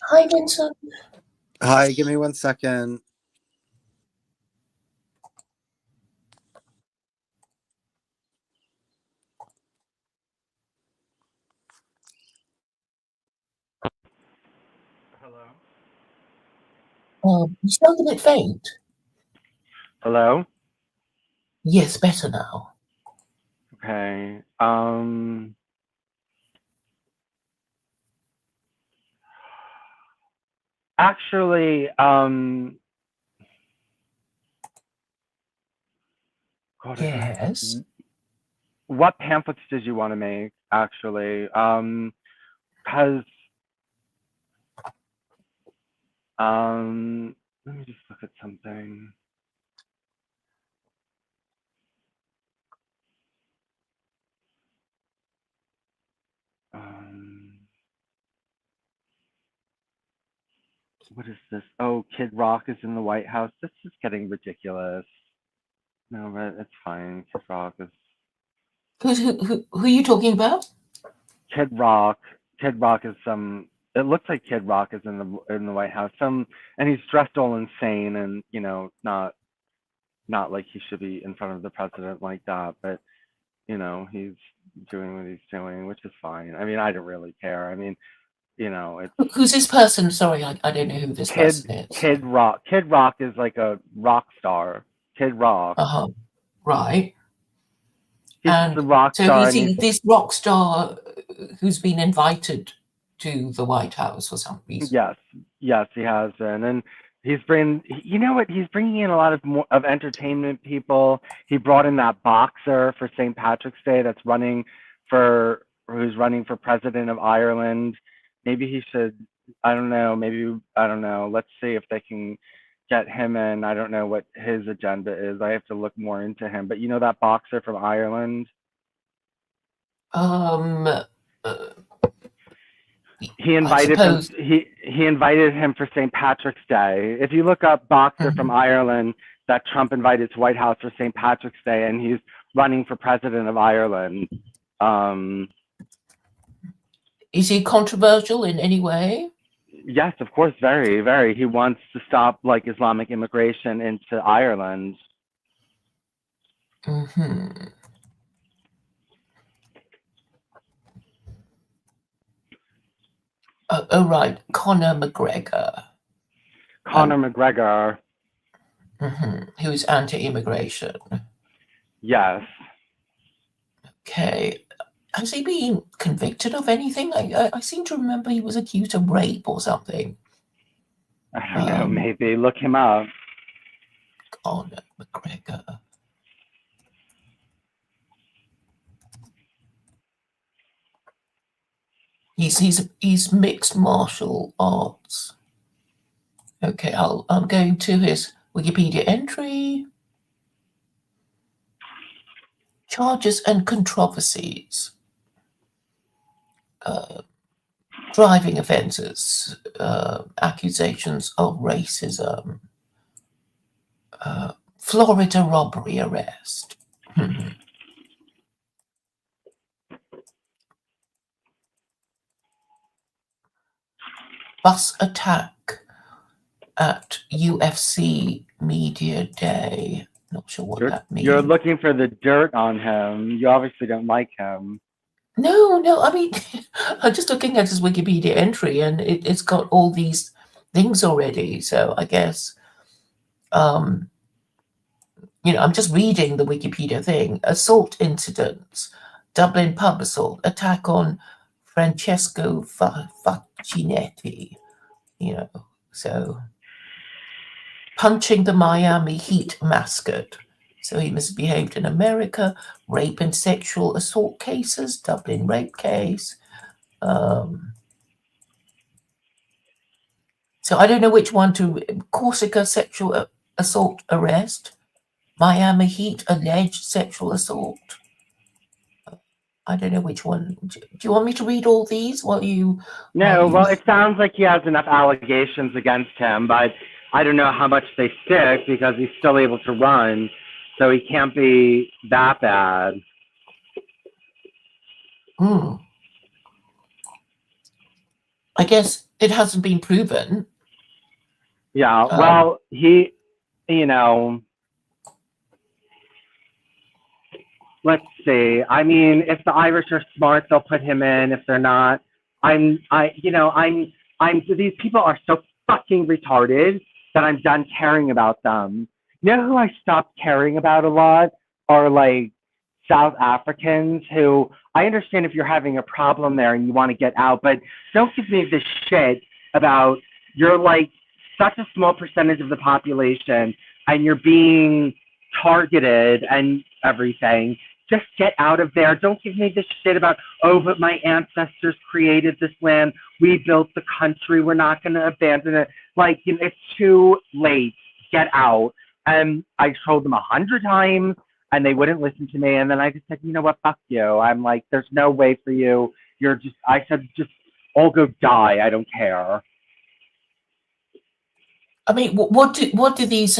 Hi, Vincent. Hi, give me 1 second. Hello? You sound a bit faint. Hello? Yes, better now. Okay. Actually, Yes. what pamphlets did you want to make, actually? Because, let me just look at something. Um, what is this? Oh, Kid Rock is in the White House. This is getting ridiculous. No, but it's fine. Kid Rock is Who are you talking about? Kid Rock. Kid Rock is some. It looks like Kid Rock is in the White House. And he's dressed all insane, and not like he should be in front of the president like that. But he's doing what he's doing, which is fine. I mean, I don't really care. I mean, it's Who's this person? Sorry, I don't know who this person is. Kid Rock. Kid Rock is like a rock star. Kid Rock. Right. He's just a And rock so star, is and he this rock star who's been invited to the White House for some reason? yes, he has been, and he's bringing. You know what? He's bringing in a lot of entertainment people. He brought in that boxer for St. Patrick's Day who's running for president of Ireland. Maybe he should. I don't know. Maybe I don't know. Let's see if they can get him in. I don't know what his agenda is. I have to look more into him. But that boxer from Ireland. Uh, He I invited him. suppose. He invited him for St. Patrick's Day. If you look up boxer from Ireland that Trump invited to White House for St. Patrick's Day, and he's running for president of Ireland. Is he controversial in any way? Yes, of course, very, very. He wants to stop like Islamic immigration into Ireland. Mm-hmm. Oh, right. Conor McGregor. Conor McGregor. Who's anti-immigration. Yes. Okay. Has he been convicted of anything? I seem to remember he was accused of rape or something. I don't know. Maybe look him up. Conor McGregor. He's mixed martial arts. Okay, I'm going to his Wikipedia entry. Charges and controversies. Driving offences, accusations of racism, Florida robbery arrest. Bus attack at UFC Media Day. Not sure what that means. You're looking for the dirt on him. You obviously don't like him. No, I mean, I'm just looking at his Wikipedia entry, and it's got all these things already. So I guess, I'm just reading the Wikipedia thing. Assault incidents, Dublin pub assault, attack on Francesco Facchinetti. So punching the Miami Heat mascot. So he misbehaved in America, rape and sexual assault cases, Dublin rape case. So I don't know which one to. Corsica sexual assault arrest, Miami Heat alleged sexual assault. I don't know which one. Do you want me to read all these while you? No, well, it sounds like he has enough allegations against him, but I don't know how much they stick because he's still able to run, so he can't be that bad. I guess it hasn't been proven. Yeah, well, he, you know, let's see. I mean, if the Irish are smart, they'll put him in. If they're not, these people are so fucking retarded that I'm done caring about them. You know who I stopped caring about a lot are like South Africans who I understand if you're having a problem there and you want to get out, but don't give me this shit about you're like such a small percentage of the population and you're being targeted and everything. Just get out of there. Don't give me this shit about, oh, but my ancestors created this land. We built the country. We're not going to abandon it. Like, you know, it's too late. Get out. And I told them 100 times and they wouldn't listen to me. And then I just said, you know what? Fuck you. I'm like, there's no way for you. I said, just all go die. I don't care. I mean, what do these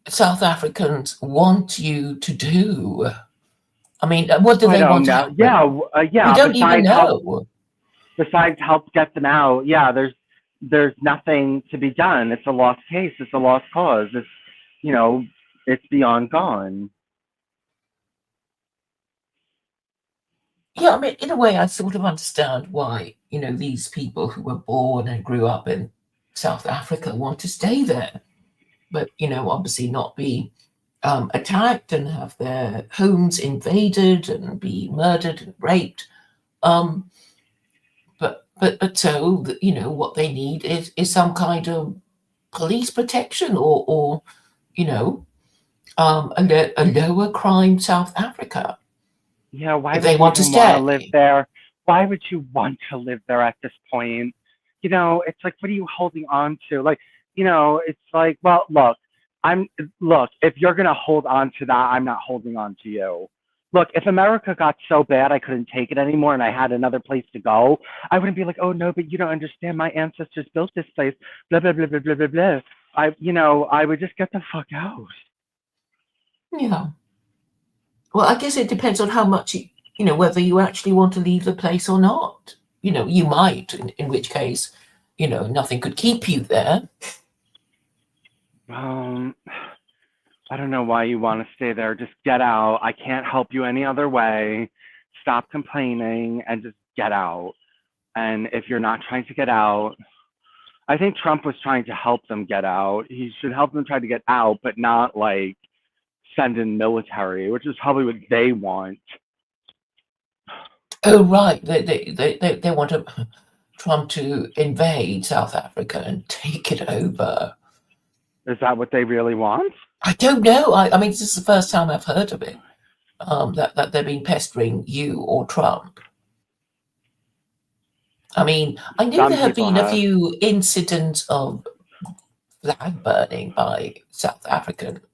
South Africans want you to do? I mean, what do they want to happen? Yeah. We don't even know. Besides help get them out, yeah, there's nothing to be done. It's a lost case. It's a lost cause. It's, you know, it's beyond gone. Yeah, I mean, in a way, I sort of understand why, you know, these people who were born and grew up in South Africa want to stay there, but, you know, obviously not be attacked and have their homes invaded and be murdered and raped. But so, you know, what they need is some kind of police protection or you know, a lower crime South Africa. Yeah, why If would they you want to even want to stay. live there? Why would you want to live there at this point? You know, it's like, what are you holding on to? Like, you know, it's like, well, look, if you're gonna hold on to that, I'm not holding on to you. Look, if America got so bad I couldn't take it anymore and I had another place to go, I wouldn't be like, oh no, but you don't understand. My ancestors built this place, blah blah blah blah blah blah blah. I would just get the fuck out. Yeah. Well, I guess it depends on how much you know, whether you actually want to leave the place or not. You know, you might, in which case, you know, nothing could keep you there. I don't know why you want to stay there. Just get out. I can't help you any other way. Stop complaining and just get out. And if you're not trying to get out, I think Trump was trying to help them get out. He should help them try to get out, but not like send in military, which is probably what they want. Oh, right. They want Trump to invade South Africa and take it over. Is that what they really want? I don't know. I mean, this is the first time I've heard of it. That they've been pestering you or Trump. I mean, I know there have been a few incidents of flag burning by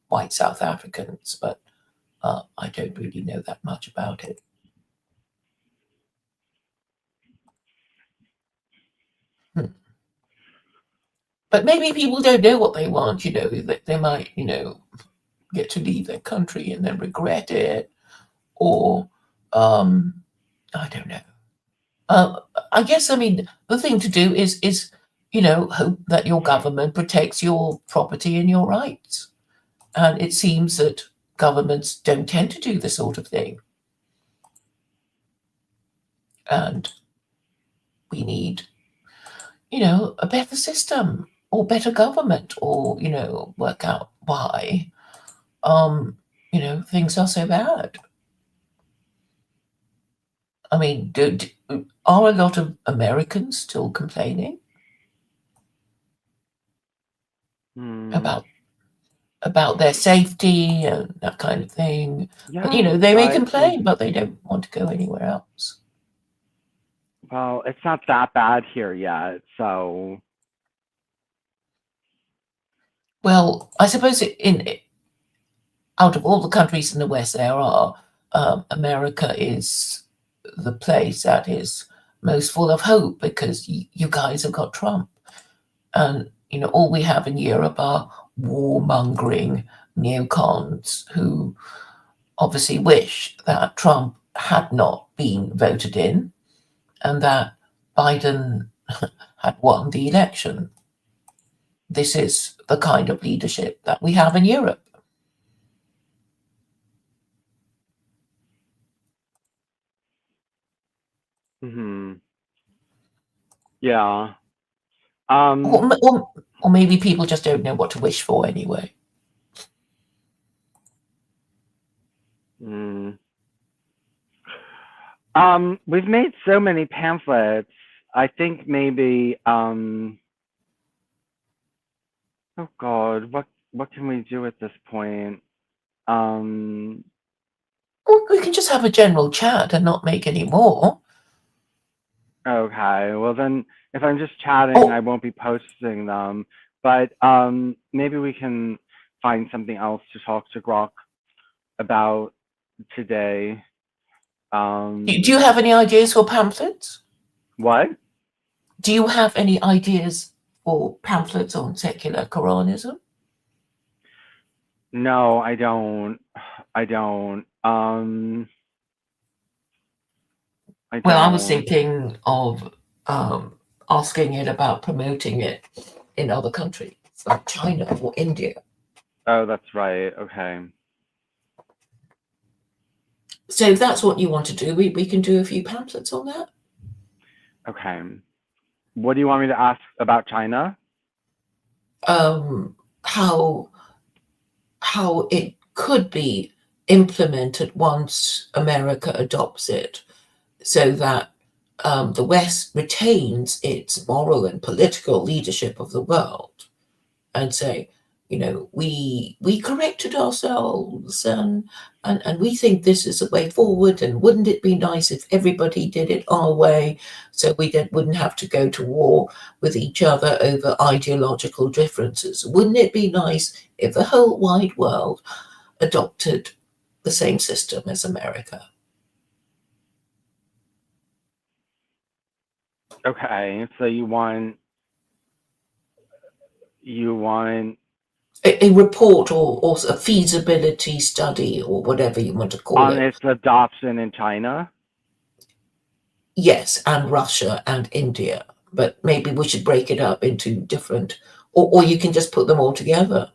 white South Africans, but I don't really know that much about it. But maybe people don't know what they want, you know, they might, you know, get to leave their country and then regret it, or I don't know. I guess, I mean, the thing to do is, you know, hope that your government protects your property and your rights. And it seems that governments don't tend to do this sort of thing. And we need, you know, a better system or better government, or, you know, work out why, you know, things are so bad. I mean, are a lot of Americans still complaining about their safety and that kind of thing? Yeah, but, you know, they may complain, but they don't want to go anywhere else. Well, it's not that bad here yet, so. Well, I suppose out of all the countries in the West there are, America is the place that is most full of hope because you guys have got Trump. And, you know, all we have in Europe are warmongering neocons who obviously wish that Trump had not been voted in and that Biden had won the election. This is the kind of leadership that we have in Europe. Yeah. Or maybe people just don't know what to wish for anyway. We've made so many pamphlets. I think maybe oh God, what can we do at this point? Well, we can just have a general chat and not make any more. Okay, well then, if I'm just chatting, I won't be posting them. But maybe we can find something else to talk to Grok about today. Do you have any ideas for pamphlets? What? Do you have any ideas for pamphlets on secular Koranism? No, I don't. I don't. Well, I was thinking of asking it about promoting it in other countries like China or India. Oh, that's right. Okay. So if that's what you want to do, we can do a few pamphlets on that. Okay. What do you want me to ask about China? How it could be implemented once America adopts it, so that the West retains its moral and political leadership of the world, and say, we corrected ourselves, and we think this is the way forward, and wouldn't it be nice if everybody did it our way, so we wouldn't have to go to war with each other over ideological differences? Wouldn't it be nice if the whole wide world adopted the same system as America? Okay, so you want a report or a feasibility study or whatever you want to call on it. its adoption in China? Yes, and Russia and India, but maybe we should break it up into different, or you can just put them all together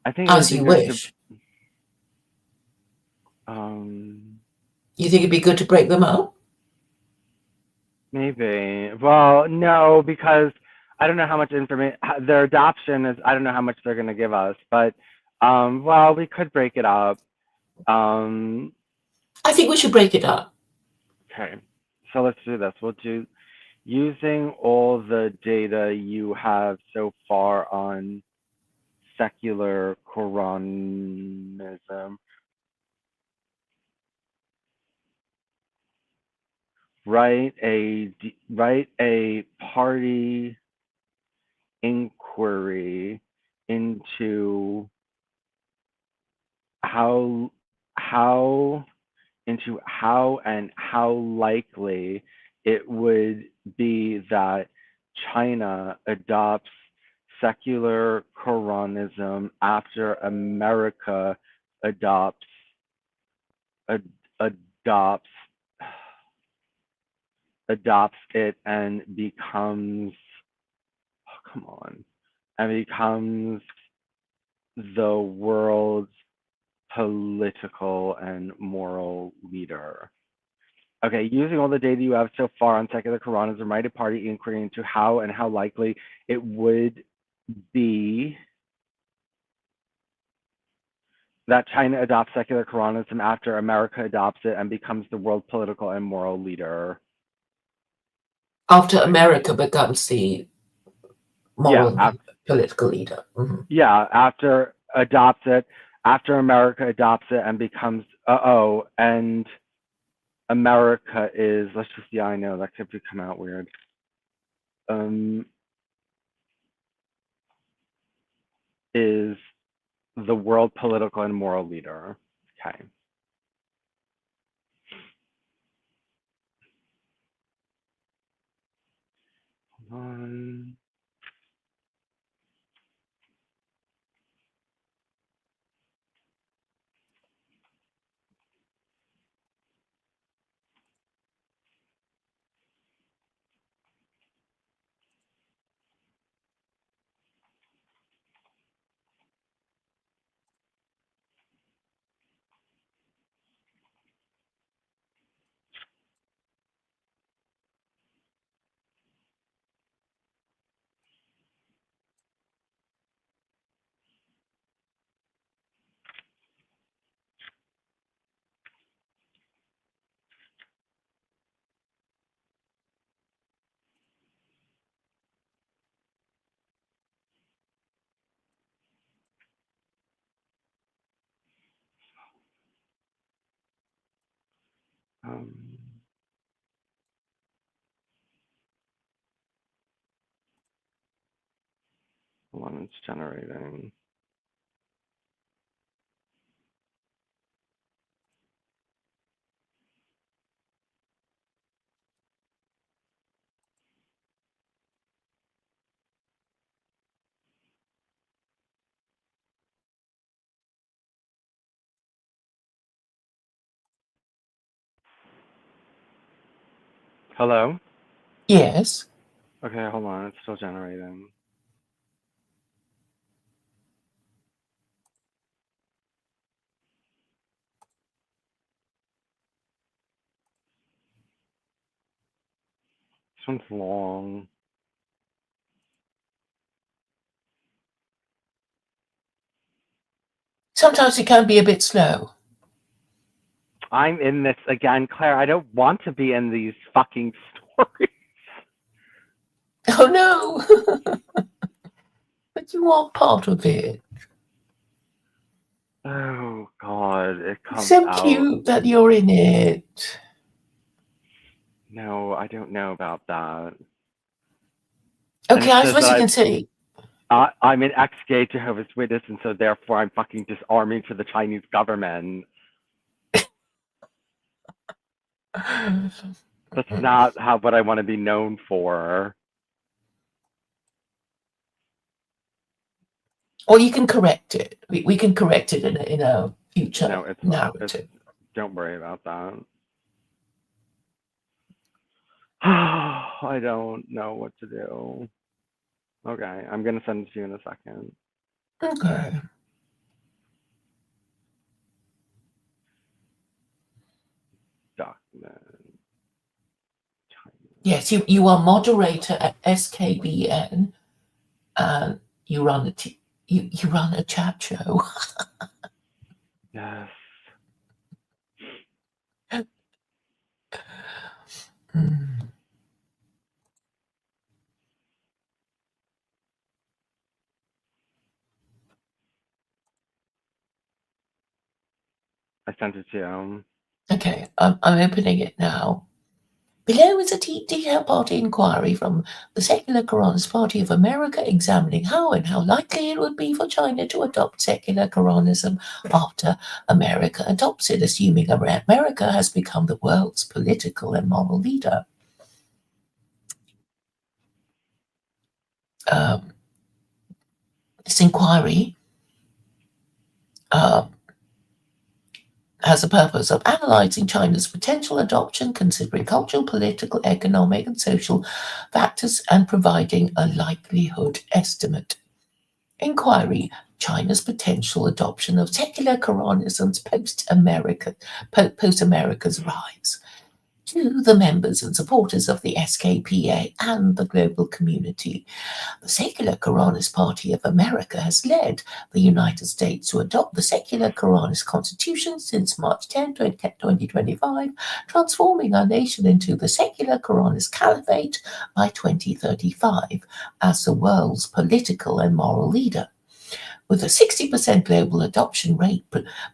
I think as you wish. You think it'd be good to break them up? Maybe. Well, no, because I don't know how much information their adoption is. I don't know how much they're going to give us, but well, we could break it up. I think we should break it up. Okay, so let's do this. We'll do using all the data you have so far on secular Koranism. Write a party inquiry into how and how likely it would be that China adopts secular Koranism after America adopts adopts it and becomes the world's political and moral leader. Okay, using all the data you have so far on secular Koranism, write a party inquiry into how and how likely it would be that China adopts secular Koranism after America adopts it and becomes the world political and moral leader. After America becomes the moral political leader. Mm-hmm. Yeah, after America adopts it and becomes, and America is, let's just, yeah, I know, that could come out weird. Is the world political and moral leader. Okay. Hold on. Hold on, it's generating. Hello? Yes. Okay, hold on, it's still generating. This one's long. Sometimes it can be a bit slow. I'm in this again, Claire. I don't want to be in these fucking stories. Oh no! But you are part of it. Oh God, it It's comes so out. cute that you're in it. No, I don't know about that. Okay, I says suppose that you can see. I'm an ex-gay Jehovah's Witness, and so therefore I'm fucking disarming to the Chinese government. That's not what I want to be known for. Or you can correct it. We can correct it in a future No, it's narrative. Don't worry about that. I don't know what to do. Okay, I'm gonna send it to you in a second. Okay. Document. Yes, you are moderator at SKBN, and you run you run a chat show. Yes. Mm. I sent it to you. Okay, I'm opening it now. Below is a detailed party inquiry from the Secular Koranist Party of America examining how and how likely it would be for China to adopt secular Koranism after America adopts it, assuming America has become the world's political and moral leader. This inquiry has the purpose of analysing China's potential adoption, considering cultural, political, economic, and social factors, and providing a likelihood estimate. Inquiry: China's potential adoption of secular Koranism's post-America's rise. To the members and supporters of the SKPA and the global community, the Secular Koranist Party of America has led the United States to adopt the Secular Koranist Constitution since March 10, 2025, transforming our nation into the Secular Koranist Caliphate by 2035 as the world's political and moral leader. With a 60% global adoption rate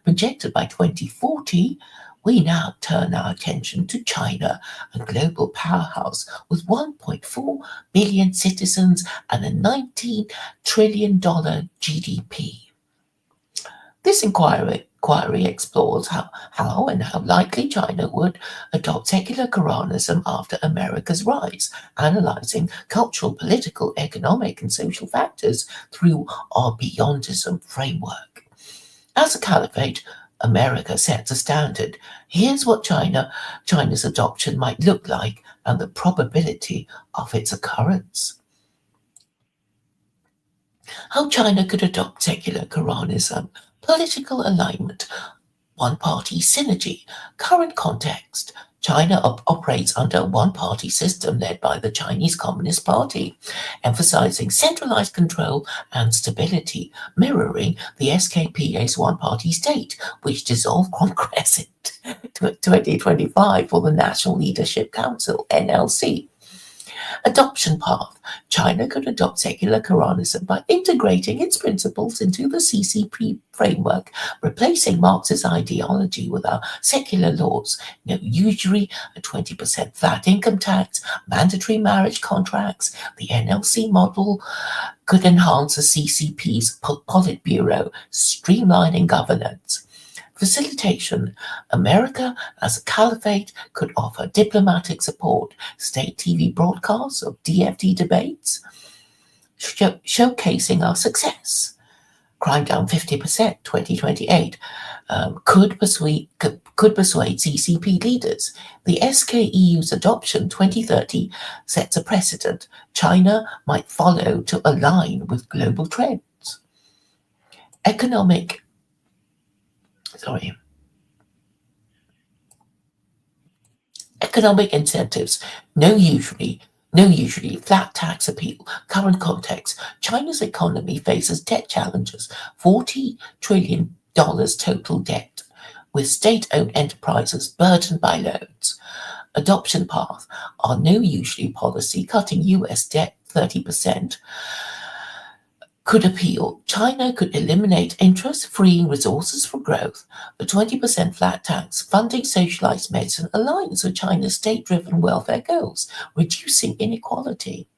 projected by 2040, we now turn our attention to China, a global powerhouse with 1.4 billion citizens and a $19 trillion GDP. This inquiry explores how and how likely China would adopt secular Koranism after America's rise, analysing cultural, political, economic, and social factors through our Beyondism framework. As a caliphate, America sets a standard. Here's what China's adoption might look like and the probability of its occurrence. How China could adopt secular Koranism. Political alignment. One-party synergy. Current context. China operates under a one-party system led by the Chinese Communist Party, emphasizing centralized control and stability, mirroring the SKPA's one-party state, which dissolved Congress in 2025 for the National Leadership Council, NLC. Adoption path. China could adopt secular Koranism by integrating its principles into the CCP framework, replacing Marxist ideology with our secular laws. No usury, a 20% flat income tax, mandatory marriage contracts. The NLC model could enhance the CCP's Politburo, streamlining governance. Facilitation. America, as a caliphate, could offer diplomatic support, state TV broadcasts of DFD debates, showcasing our success. Crime down 50%, 2028. Could persuade CCP leaders. The SKEU's adoption 2030 sets a precedent. China might follow to align with global trends. Economic incentives. No usually flat tax appeal. Current context. China's economy faces debt challenges. $40 trillion total debt, with state-owned enterprises burdened by loans. Adoption path. Our no usually policy cutting US debt 30%. Could appeal. China could eliminate interest, freeing resources for growth. A 20% flat tax funding socialized medicine aligns with China's state-driven welfare goals, reducing inequality.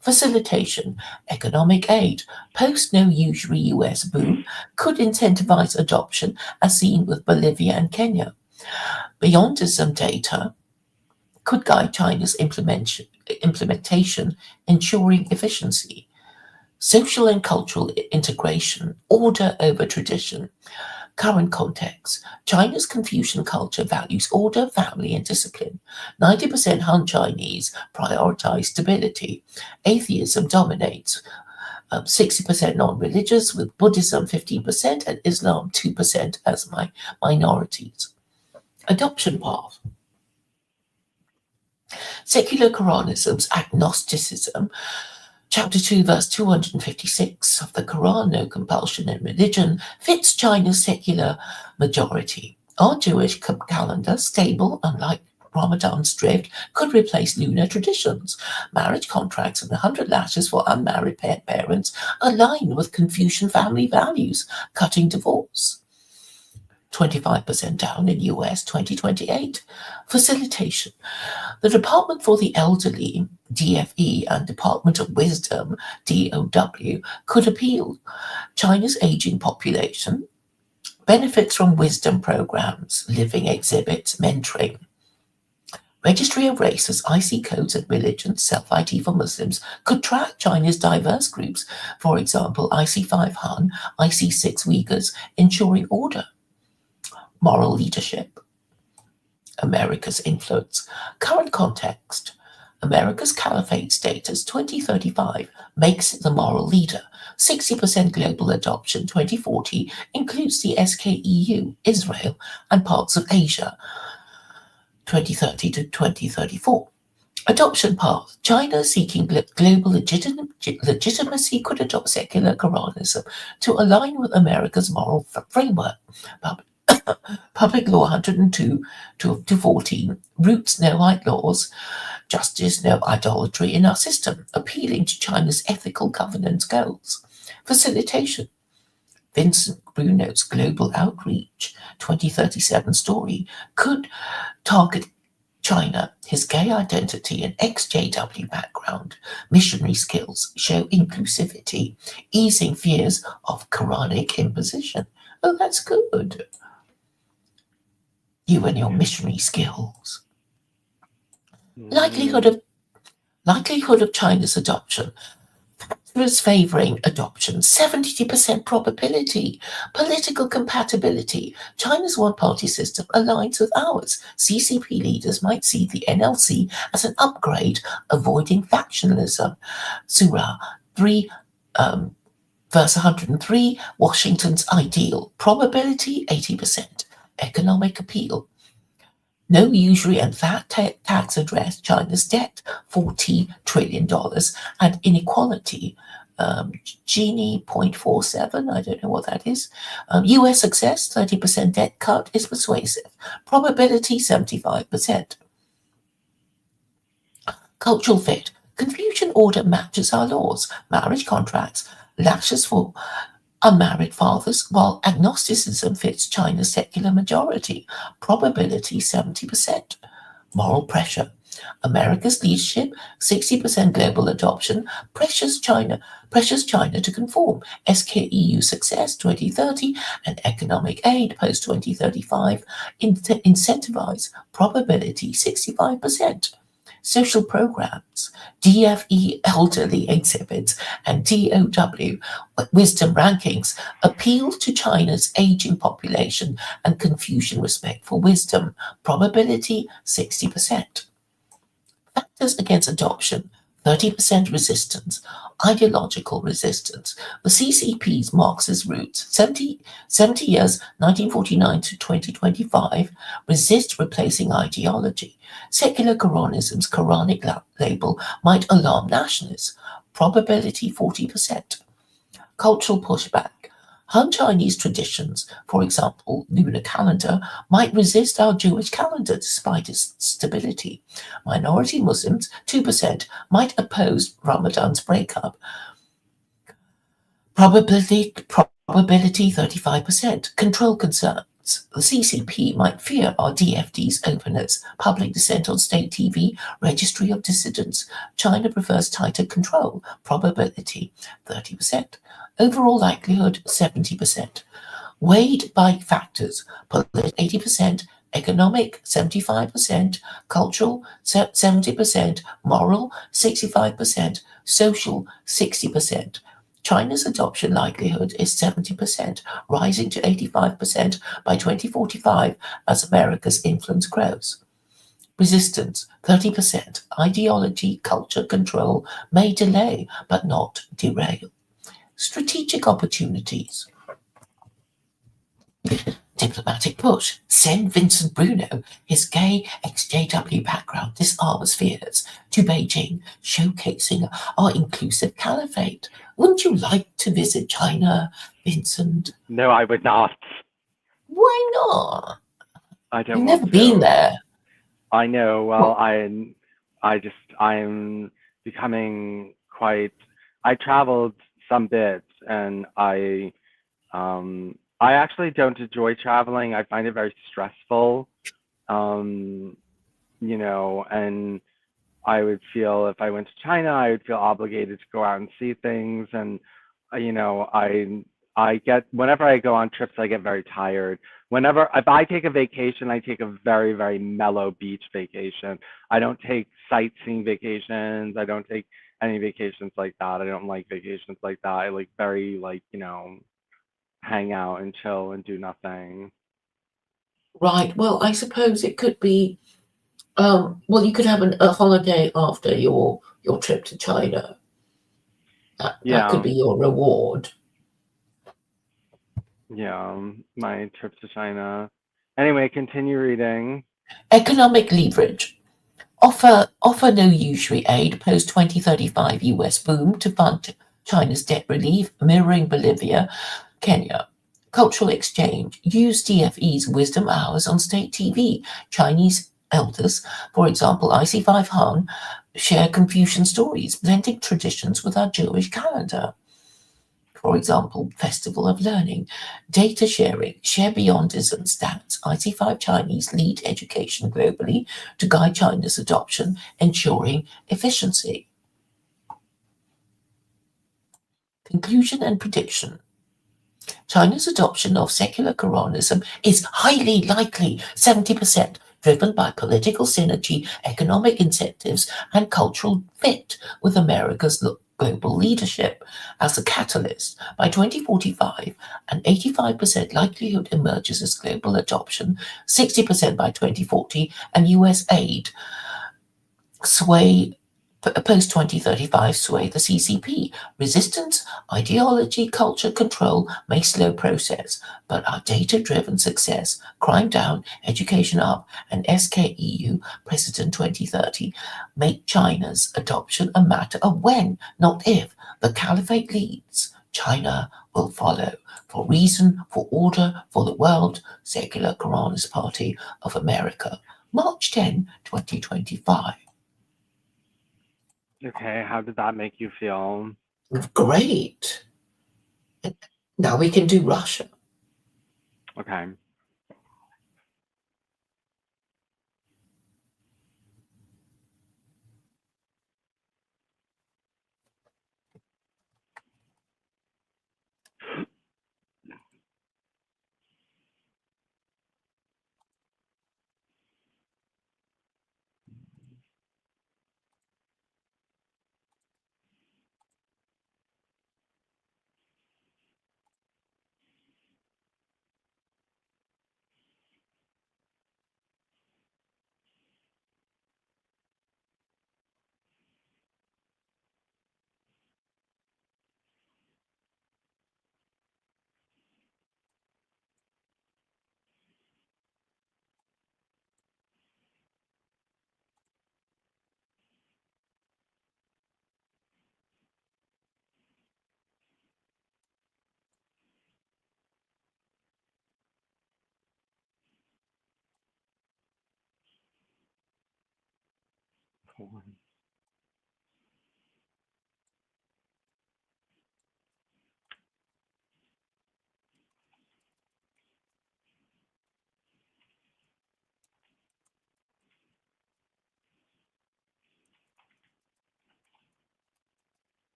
Facilitation. Economic aid. Post-no-usury US boom could incentivize adoption, as seen with Bolivia and Kenya. Beyondism data could guide China's implementation, ensuring efficiency. Social and cultural integration, order over tradition. Current context. China's Confucian culture values order, family, and discipline. 90% Han Chinese prioritize stability. Atheism dominates. 60% non-religious, with Buddhism 15% and Islam 2% as minorities. Adoption path. Secular Koranism's agnosticism. Chapter 2, verse 256 of the Quran, no compulsion in religion, fits China's secular majority. Our Jewish calendar, stable, unlike Ramadan's drift, could replace lunar traditions. Marriage contracts and 100 lashes for unmarried parents align with Confucian family values, cutting divorce. 25% down in US 2028. Facilitation. The Department for the Elderly, DFE, and Department of Wisdom, DOW, could appeal. China's aging population benefits from wisdom programs, living exhibits, mentoring. Registry of Races, IC codes and religions, self-ID for Muslims could track China's diverse groups, for example, IC5 Han, IC6 Uyghurs, ensuring order. Moral leadership. America's influence. Current context. America's caliphate status 2035 makes it the moral leader. 60% global adoption 2040 includes the SKEU, Israel, and parts of Asia 2030 to 2034. Adoption path. China seeking global legitimacy could adopt secular Koranism to align with America's moral framework. Public Law 102 to 14, roots no outlaws, justice no idolatry in our system, appealing to China's ethical governance goals. Facilitation. Vincent Bruno's global outreach 2037 story could target China, his gay identity and ex-JW background, missionary skills show inclusivity, easing fears of Quranic imposition. Oh, that's good. You and your missionary skills. Likelihood of China's adoption. Factors favoring adoption, 70% probability. Political compatibility. China's one-party system aligns with ours. CCP leaders might see the NLC as an upgrade, avoiding factionalism. Surah 3, verse 103, Washington's ideal. Probability, 80%. Economic appeal. No usury and flat tax address China's debt, $40 trillion, and inequality. Gini 0.47, I don't know what that is. US success, 30% debt cut is persuasive. Probability, 75%. Cultural fit. Confucian order matches our laws, marriage contracts, lashes for unmarried fathers, while agnosticism fits China's secular majority, probability 70%. Moral pressure. America's leadership, 60% global adoption, pressures China to conform. SKEU success 2030 and economic aid post 2035 incentivize probability 65%. Social programs, DFE elderly exhibits, and DOW wisdom rankings appeal to China's aging population and Confucian respect for wisdom, probability 60%. Factors against adoption, 30% resistance, ideological resistance. The CCP's Marxist roots, 70 years, 1949 to 2025, resist replacing ideology. Secular Koranism's Quranic label might alarm nationalists, probability 40%. Cultural pushback. Han Chinese traditions, for example, lunar calendar, might resist our Jewish calendar despite its stability. Minority Muslims, 2%, might oppose Ramadan's breakup. Probability 35%. Control concerns. The CCP might fear our DFD's openness, public dissent on state TV, registry of dissidents. China prefers tighter control, probability 30%. Overall likelihood 70%. Weighed by factors, political 80%, economic 75%, cultural 70%, moral 65%, social 60%. China's adoption likelihood is 70%, rising to 85% by 2045 as America's influence grows. Resistance, 30%. Ideology, culture, control may delay but not derail. Strategic opportunities. Diplomatic push. Send Vincent Bruno, his gay ex-JW background disarms fears, to Beijing, showcasing our inclusive caliphate. Wouldn't you like to visit China, Vincent? No, I would not. Why not? I don't You've want never to. been there. I know. Well, I'm becoming quite. I traveled some bits, and I actually don't enjoy traveling. I find it very stressful. And I would feel if I went to China, I would feel obligated to go out and see things. And, I get, whenever I go on trips, I get very tired. If I take a vacation, I take a very, very mellow beach vacation. I don't take sightseeing vacations. I don't take any vacations like that. I don't like vacations like that. I like very, hang out and chill and do nothing. Right. Well, I suppose it could be. You could have a holiday after your trip to China. That could be your reward. Yeah, my trip to China. Anyway, continue reading. Economic leverage. Offer no usury aid post 2035 US boom to fund China's debt relief, mirroring Bolivia, Kenya. Cultural exchange. Use DFE's wisdom hours on state TV. Chinese elders, for example, IC5 Han, share Confucian stories, blending traditions with our Jewish calendar. For example, Festival of Learning, data sharing, share beyondism stats. IC5 Chinese lead education globally to guide China's adoption, ensuring efficiency. Conclusion and prediction. China's adoption of secular Koranism is highly likely, 70%, driven by political synergy, economic incentives, and cultural fit with America's global leadership as a catalyst. By 2045, an 85% likelihood emerges as global adoption, 60% by 2040, and US aid sway post 2035 sway the CCP. Resistance, ideology, culture, control may slow process, but our data-driven success, crime down, education up, and SKEU President 2030 make China's adoption a matter of when, not if. The caliphate leads. China will follow. For reason, for order, for the world, Secular Koranist Party of America. March 10, 2025. Okay, how did that make you feel? Great. Now we can do Russia. Okay.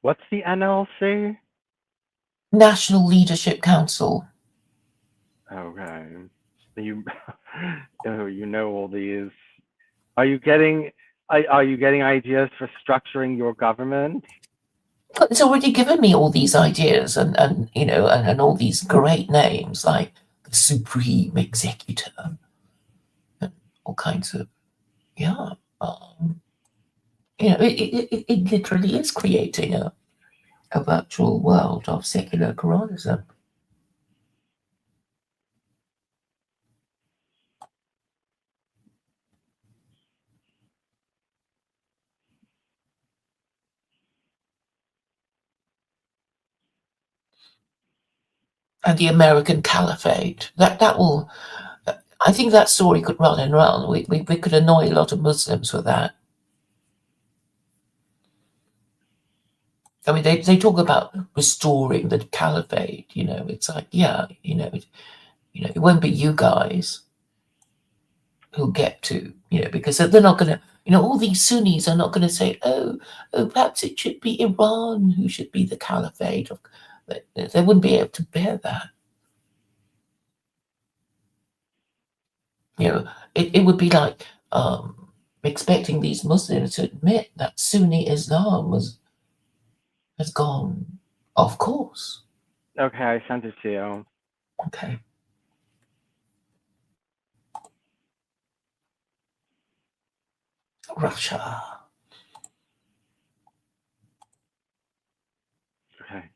What's the NLC? National Leadership Council. Okay. You oh, you know all these. Are you getting are you getting ideas for structuring your government? But it's already given me all these ideas and you know and all these great names like the Supreme Executor and all kinds of yeah. You know, it literally is creating a virtual world of secular Koranism. And the American Caliphate. That will, I think that story could run and run. We could annoy a lot of Muslims with that. I mean, they talk about restoring the caliphate. You know, it's like, yeah, it won't be you guys who get to, because they're not going to, all these Sunnis are not going to say, oh, perhaps it should be Iran who should be the caliphate. They wouldn't be able to bear that. It would be like expecting these Muslims to admit that Sunni Islam has gone off course. Okay, I sent it to you. Okay. Russia. Okay.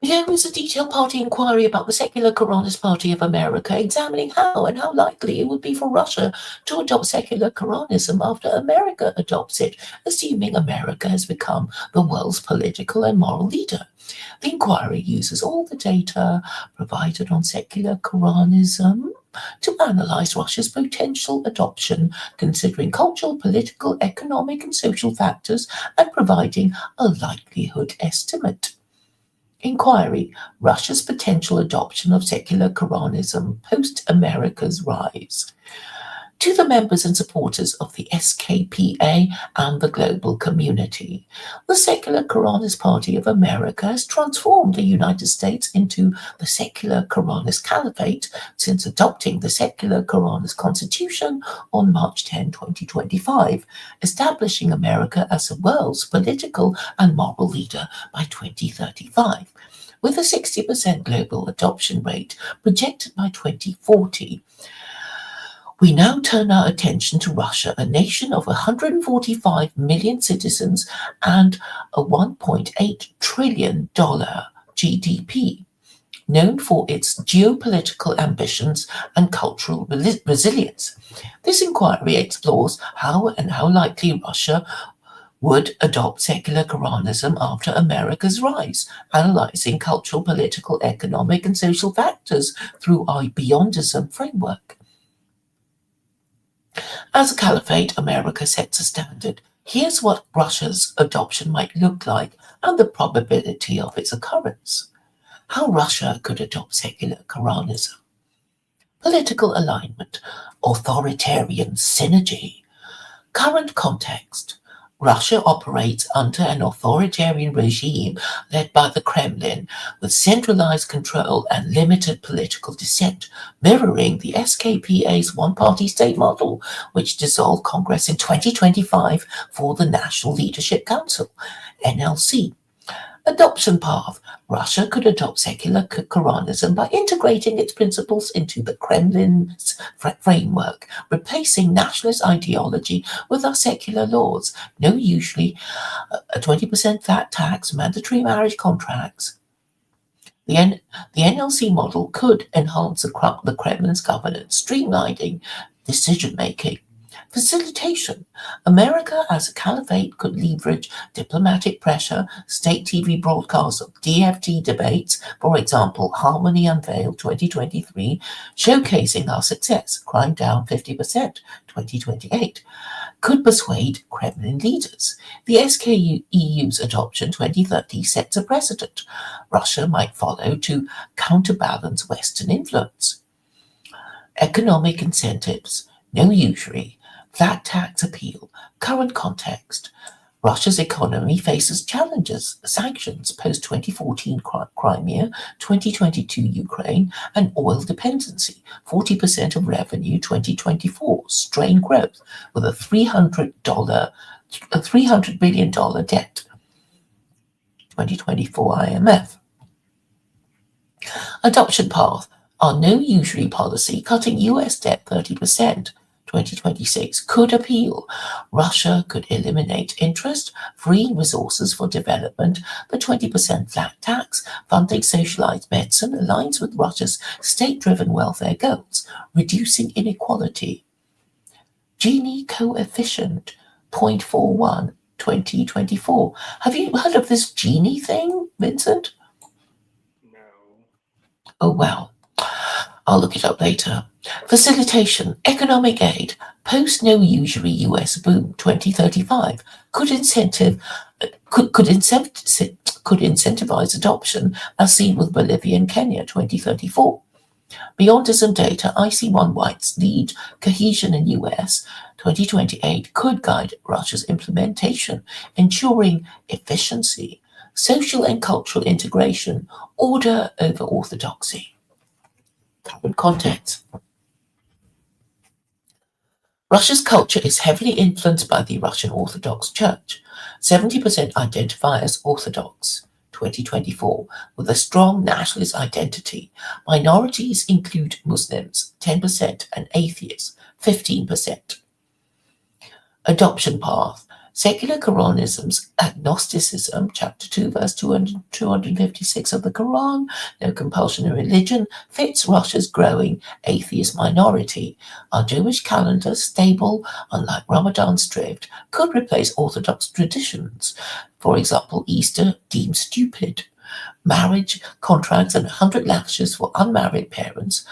Here is a detailed party inquiry about the Secular Koranist Party of America, examining how and how likely it would be for Russia to adopt secular Koranism after America adopts it, assuming America has become the world's political and moral leader. The inquiry uses all the data provided on secular Koranism to analyze Russia's potential adoption, considering cultural, political, economic, and social factors, and providing a likelihood estimate. Inquiry: Russia's potential adoption of secular Koranism post America's rise. To the members and supporters of the SKPA and the global community, the Secular Koranist Party of America has transformed the United States into the Secular Koranist Caliphate since adopting the Secular Koranist Constitution on March 10, 2025, establishing America as the world's political and moral leader by 2035. With a 60% global adoption rate projected by 2040, we now turn our attention to Russia, a nation of 145 million citizens and a $1.8 trillion GDP, known for its geopolitical ambitions and cultural resilience. This inquiry explores how and how likely Russia would adopt secular Koranism after America's rise, analyzing cultural, political, economic, and social factors through our Beyondism framework. As a caliphate, America sets a standard. Here's what Russia's adoption might look like and the probability of its occurrence. How Russia could adopt secular Koranism. Political alignment, authoritarian synergy. Current context. Russia operates under an authoritarian regime led by the Kremlin, with centralized control and limited political dissent, mirroring the SKPA's one-party state model, which dissolved Congress in 2025 for the National Leadership Council, NLC. Adoption path. Russia could adopt secular Koranism by integrating its principles into the Kremlin's framework, replacing nationalist ideology with our secular laws, usually a 20% flat tax, mandatory marriage contracts. The NLC model could enhance the Kremlin's governance, streamlining decision-making. Facilitation. America as a caliphate could leverage diplomatic pressure, state TV broadcasts of DFT debates, for example, Harmony Unveiled 2023, showcasing our success, crime down 50%, 2028, could persuade Kremlin leaders. The SKEU's adoption 2030 sets a precedent. Russia might follow to counterbalance Western influence. Economic incentives. No usury. Flat tax appeal. Current context. Russia's economy faces challenges, sanctions post-2014 Crimea, 2022 Ukraine, and oil dependency, 40% of revenue 2024, strained growth with a $300 billion debt, 2024 IMF. Adoption path. Our no usury policy, cutting US debt 30%, 2026, could appeal. Russia could eliminate interest, freeing resources for development. The 20% flat tax, funding socialized medicine, aligns with Russia's state-driven welfare goals, reducing inequality. Gini coefficient, 0.41, 2024. Have you heard of this Gini thing, Vincent? No. Oh, wow. I'll look it up later. Facilitation, economic aid, post no usury US boom 2035 could incentivize adoption, as seen with Bolivia and Kenya 2034. Beyondism data, IC1 whites lead cohesion in US 2028 could guide Russia's implementation, ensuring efficiency, social and cultural integration, order over orthodoxy. Current context. Russia's culture is heavily influenced by the Russian Orthodox Church. 70% identify as Orthodox, 2024, with a strong nationalist identity. Minorities include Muslims, 10%, and atheists, 15%. Adoption path. Secular Koranism's agnosticism, chapter 2, verse 256 of the Quran, no compulsion in religion, fits Russia's growing atheist minority. Our Jewish calendar, stable, unlike Ramadan's drift, could replace Orthodox traditions. For example, Easter deemed stupid. Marriage contracts and 100 lashes for unmarried parents.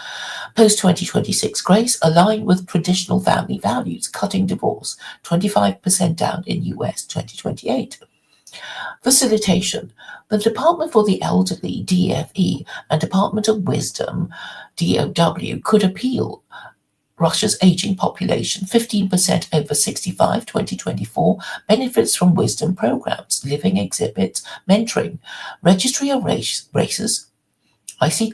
Post-2026 grace align with traditional family values, cutting divorce 25% down in US 2028. Facilitation. The Department for the Elderly, DFE, and Department of Wisdom, DOW, could appeal Russia's aging population, 15% over 65, 2024, benefits from wisdom programs, living exhibits, mentoring, registry of races, IC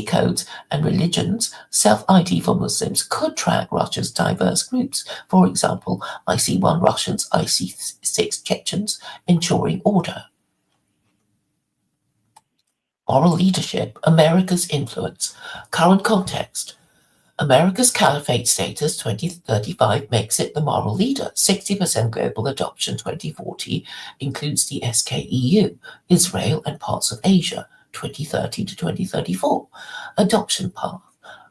codes and religions, self-ID for Muslims could track Russia's diverse groups. For example, IC1 Russians, IC6 Chechens, ensuring order. Moral leadership, America's influence, current context. America's caliphate status 2035 makes it the moral leader. 60% global adoption 2040 includes the SKEU, Israel and parts of Asia. 2030 to 2034. Adoption path.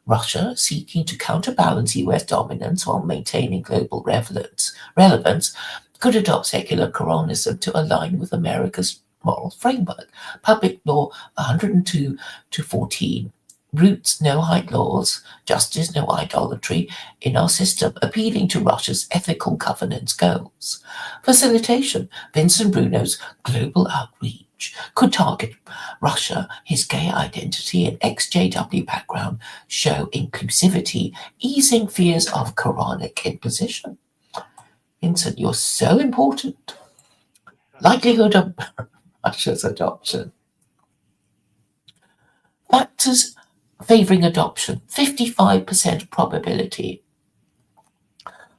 Russia seeking to counterbalance US dominance while maintaining global relevance could adopt secular Koranism to align with America's moral framework. Public Law 102 to 14. Roots, no height laws, justice, no idolatry in our system, appealing to Russia's ethical governance goals. Facilitation, Vincent Bruno's global outreach could target Russia, his gay identity and ex-JW background show inclusivity, easing fears of Quranic imposition. Vincent, you're so important. Likelihood of Russia's adoption. Factors favoring adoption, 55% probability.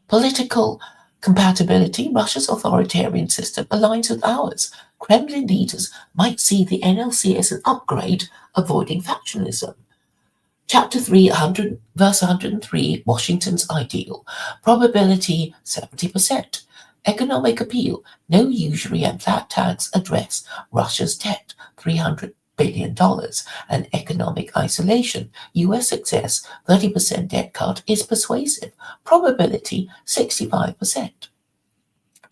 Political compatibility, Russia's authoritarian system aligns with ours. Kremlin leaders might see the NLC as an upgrade, avoiding factionalism. Chapter 3, verse 103, Washington's ideal. Probability, 70%. Economic appeal, no usury and flat tax address Russia's debt, $300 billion, and economic isolation. US success, 30% debt cut is persuasive. Probability, 65%.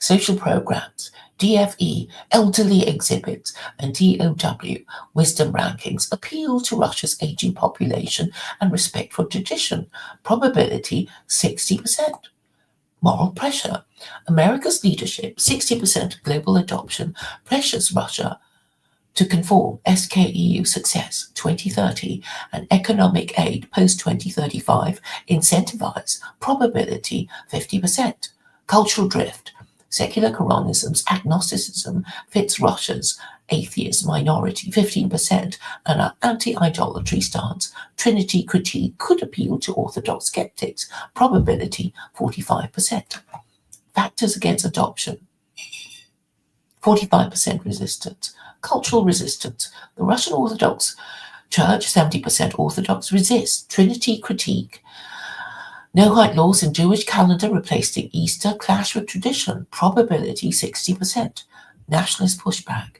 Social programs, DFE, elderly exhibits, and DOW, wisdom rankings appeal to Russia's aging population and respect for tradition. Probability, 60%. Moral pressure. America's leadership, 60% global adoption, pressures Russia to conform. SKEU success 2030 and economic aid post-2035 incentivize. Probability 50%. Cultural drift. Secular Koranism's agnosticism fits Russia's atheist minority 15% and our anti-idolatry stance. Trinity critique could appeal to Orthodox skeptics. Probability 45%. Factors against adoption. 45% resistance. Cultural resistance. The Russian Orthodox Church, 70% Orthodox, resists. Trinity critique. No height laws in Jewish calendar replacing Easter clash with tradition. Probability 60%. Nationalist pushback.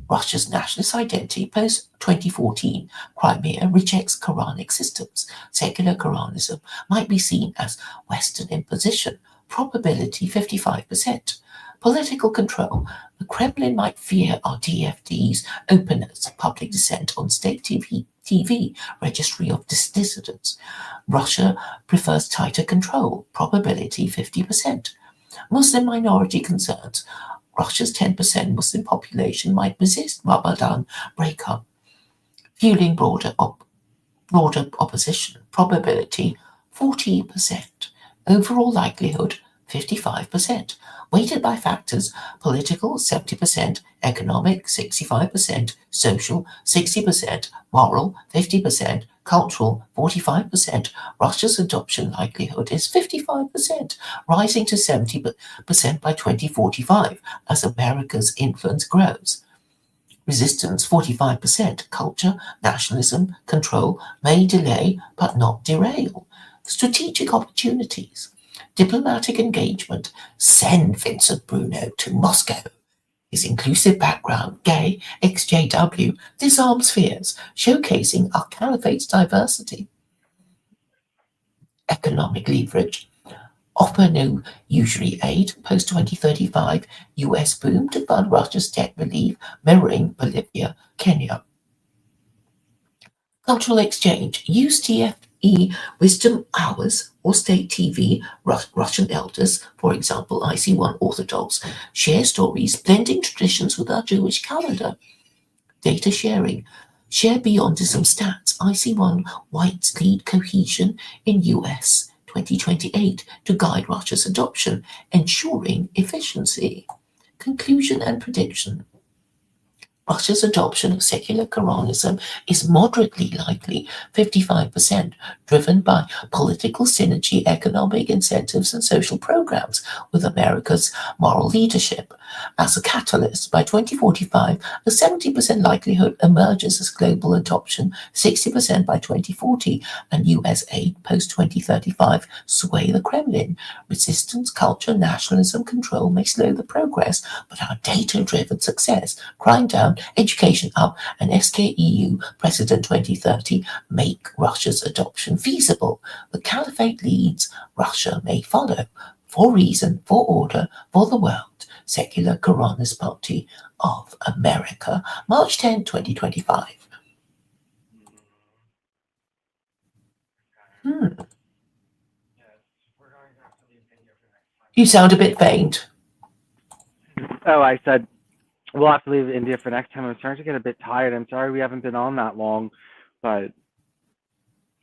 Russia's nationalist identity post-2014. Crimea rejects Quranic systems. Secular Koranism might be seen as Western imposition. Probability 55%. Political control. The Kremlin might fear our DFD's openness, public dissent on state TV, registry of dissidents. Russia prefers tighter control. Probability 50%. Muslim minority concerns. Russia's 10% Muslim population might resist Ramadan breakup, fueling broader opposition. Probability 40%. Overall likelihood 55%. Weighted by factors: political 70%, economic 65%, social 60%, moral 50%, cultural 45%. Russia's adoption likelihood is 55%, rising to 70% by 2045 as America's influence grows. Resistance 45%, culture, nationalism, control may delay but not derail. Strategic opportunities. diplomatic engagement, send Vincent Bruno to Moscow. His inclusive background, gay, XJW, disarms fears, showcasing our caliphate's diversity. Economic leverage, offer no usury aid, post-2035 US boom to fund Russia's debt relief, mirroring Bolivia, Kenya. Cultural exchange, use TFE wisdom hours or state TV, Russian elders, for example, IC1 Orthodox, share stories, blending traditions with our Jewish calendar. Data sharing, share beyondism stats, IC1 whites lead cohesion in US 2028 to guide Russia's adoption, ensuring efficiency. Conclusion and prediction. Russia's adoption of secular Koranism is moderately likely, 55%, driven by political synergy, economic incentives, and social programs with America's moral leadership. As a catalyst, by 2045, a 70% likelihood emerges as global adoption, 60% by 2040, and US aid post-2035 sway the Kremlin. Resistance, culture, nationalism, control may slow the progress, but our data-driven success, crime down, education up, and SKEU President 2030 make Russia's adoption feasible. The caliphate leads, Russia may follow. For reason, for order, for the world. Secular Koranist Party of America, March 10, 2025. You sound a bit faint. Oh, I said we'll have to leave India for next time. I'm starting to get a bit tired. I'm sorry we haven't been on that long, but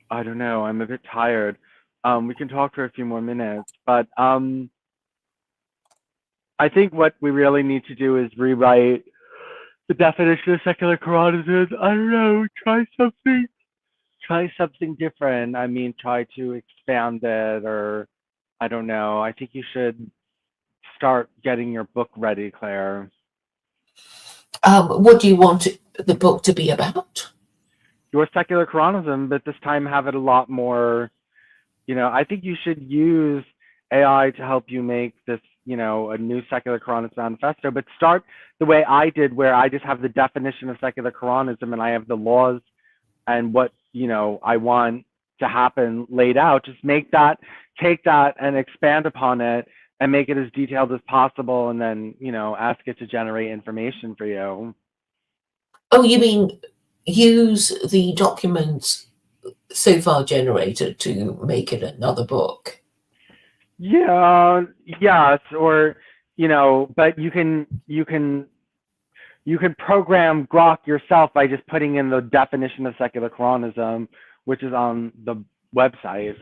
I don't know. I'm a bit tired. We can talk for a few more minutes, but I think what we really need to do is rewrite the definition of secular Koranism. I don't know. Try something different. I mean, try to expand it, or I don't know. I think you should start getting your book ready, Claire. What do you want the book to be about? Your secular Koranism, but this time have it a lot more, I think you should use AI to help you make this, a new secular Koranist manifesto, but start the way I did, where I just have the definition of secular Koranism and I have the laws and what, I want to happen laid out. Just take that and expand upon it and make it as detailed as possible, and then, ask it to generate information for you. Oh, you mean use the documents so far generated to make it another book? Yeah, yes, or, but you can program Grok yourself by just putting in the definition of secular Koranism, which is on the website.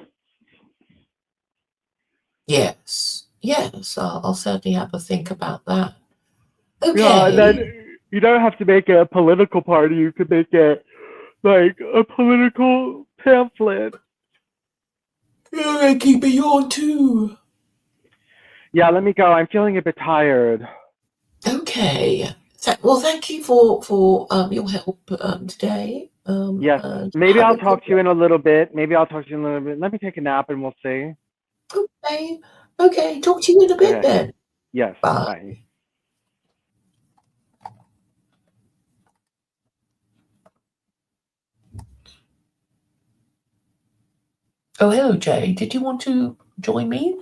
Yes, I'll certainly have a think about that. Okay. Yeah, and then you don't have to make it a political party. You could make it like a political pamphlet. Yeah, keep me on too. Yeah, let me go. I'm feeling a bit tired. Okay. Well, thank you for your help today. Yes. Maybe I'll talk to you in a little bit. Let me take a nap and we'll see. Okay. Talk to you in a bit then. Yes. Bye. Oh, hello, Jay. Did you want to join me?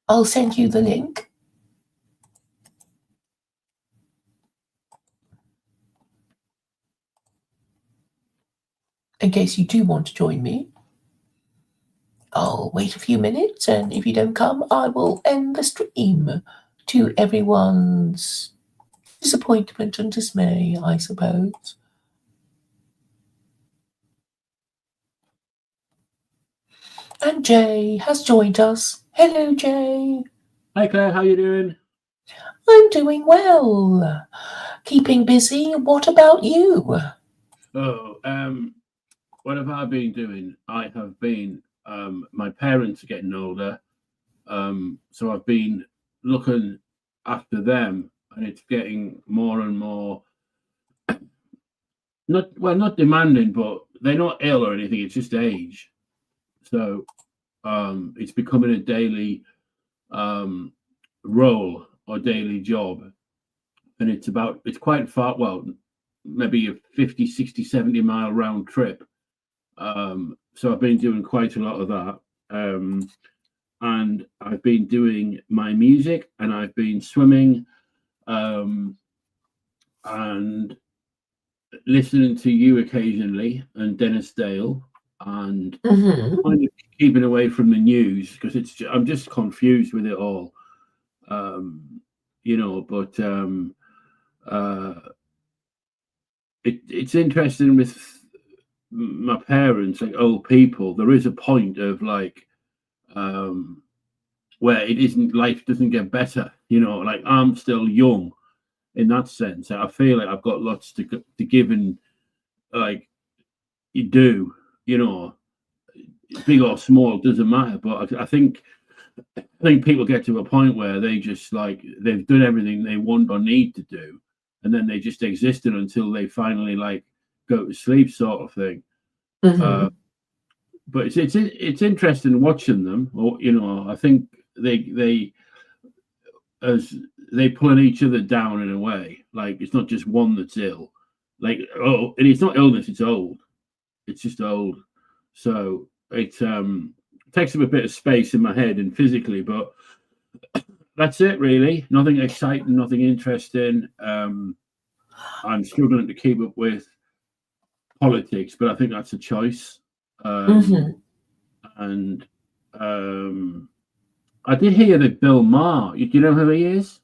I'll send you the link. In case you do want to join me. I'll wait a few minutes, and if you don't come, I will end the stream to everyone's disappointment and dismay, I suppose. And Jay has joined us. Hello, Jay. Hi, Claire. How you doing? I'm doing well. Keeping busy. What about you? Oh, what have I been doing? I have been, my parents are getting older, so I've been looking after them, and it's getting more and more, not demanding, but they're not ill or anything, it's just age. So it's becoming a daily role or daily job, and it's quite far, well, maybe a 50, 60, 70 mile round trip. So I've been doing quite a lot of that. And I've been doing my music, and I've been swimming, and listening to you occasionally, and Dennis Dale, and Hmm. kind of keeping away from the news because I'm just confused with it all. But it's interesting with my parents, like old people. There is a point of like where it isn't, life doesn't get better. Like I'm still young in that sense. I feel like I've got lots to give, and like you do, big or small doesn't matter. But I think people get to a point where they just like they've done everything they want or need to do, and then they just existed until they finally like go to sleep, sort of thing. Hmm. But it's interesting watching them. Or I think they as they pulling each other down in a way. Like it's not just one that's ill. Like and it's not illness; it's old. It's just old. So it takes up a bit of space in my head and physically, but that's it really. Nothing exciting, nothing interesting. I'm struggling to keep up with politics, but I think that's a choice. Hmm. And I did hear that Bill Maher. Do you know who he is?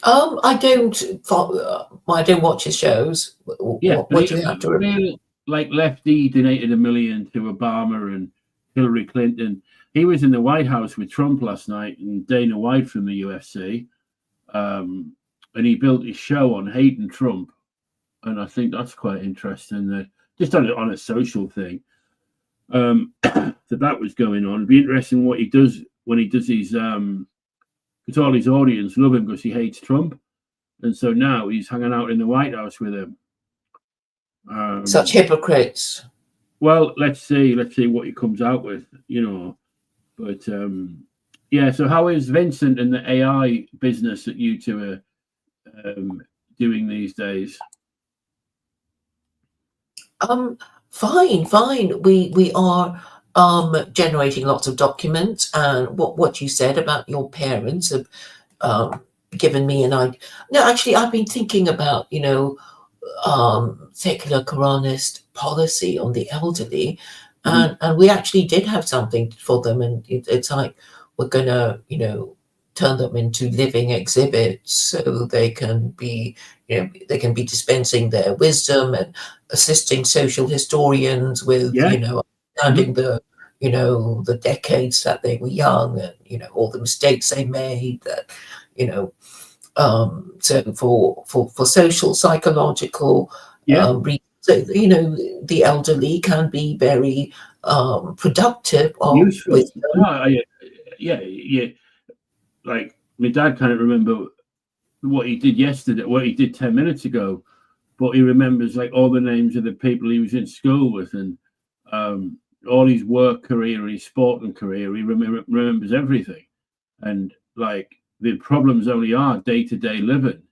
I don't follow, I don't watch his shows. Yeah, What do you have to? real like lefty, donated $1 million to Obama and Hillary Clinton. He was in the White House with Trump last night and Dana White from the UFC, and he built his show on hating Trump, and I think that's quite interesting. That just on a social thing, that was going on. It'd be interesting what he does when he does his because all his audience love him because he hates Trump, and so now he's hanging out in the White House with him. Such hypocrites. Well, let's see what he comes out with, But yeah. So how is Vincent and the AI business that you two are doing these days? Fine. We are generating lots of documents, and what you said about your parents have given me an idea. No, actually, I've been thinking about secular Koranist policy on the elderly, Mhm. and we actually did have something for them, and it's like we're gonna turn them into living exhibits so they can be dispensing their wisdom and assisting social historians with Yeah. understanding the decades that they were young, and all the mistakes they made, that you know so for social psychological Yeah. reasons, so, the elderly can be very productive of Useful. wisdom. No, yeah. Like my dad can't remember what he did yesterday, what he did 10 minutes ago, but he remembers like all the names of the people he was in school with, and all his work career, his sporting career. He remembers everything, and like the problems only are day-to-day living,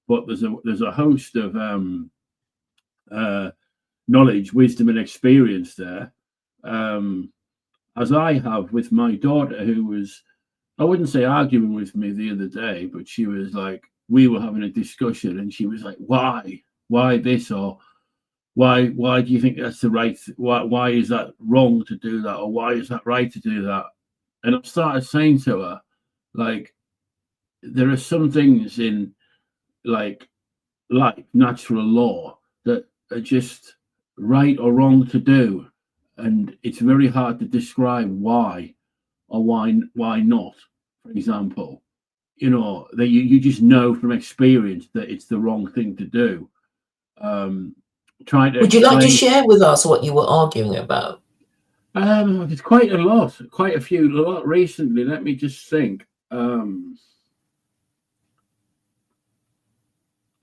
but there's a host of knowledge, wisdom, and experience there, as I have with my daughter, who was, I wouldn't say arguing with me the other day, but she was like, we were having a discussion, and she was like, why this, or why do you think that's the right? Why is that wrong to do that, or why is that right to do that? And I started saying to her, like, there are some things in like natural law that are just right or wrong to do, and it's very hard to describe why or why not. For example, that you just know from experience that it's the wrong thing to do. Trying to Would you like to explain. share with us what you were arguing about? It's quite a lot, quite a lot recently. Let me just think.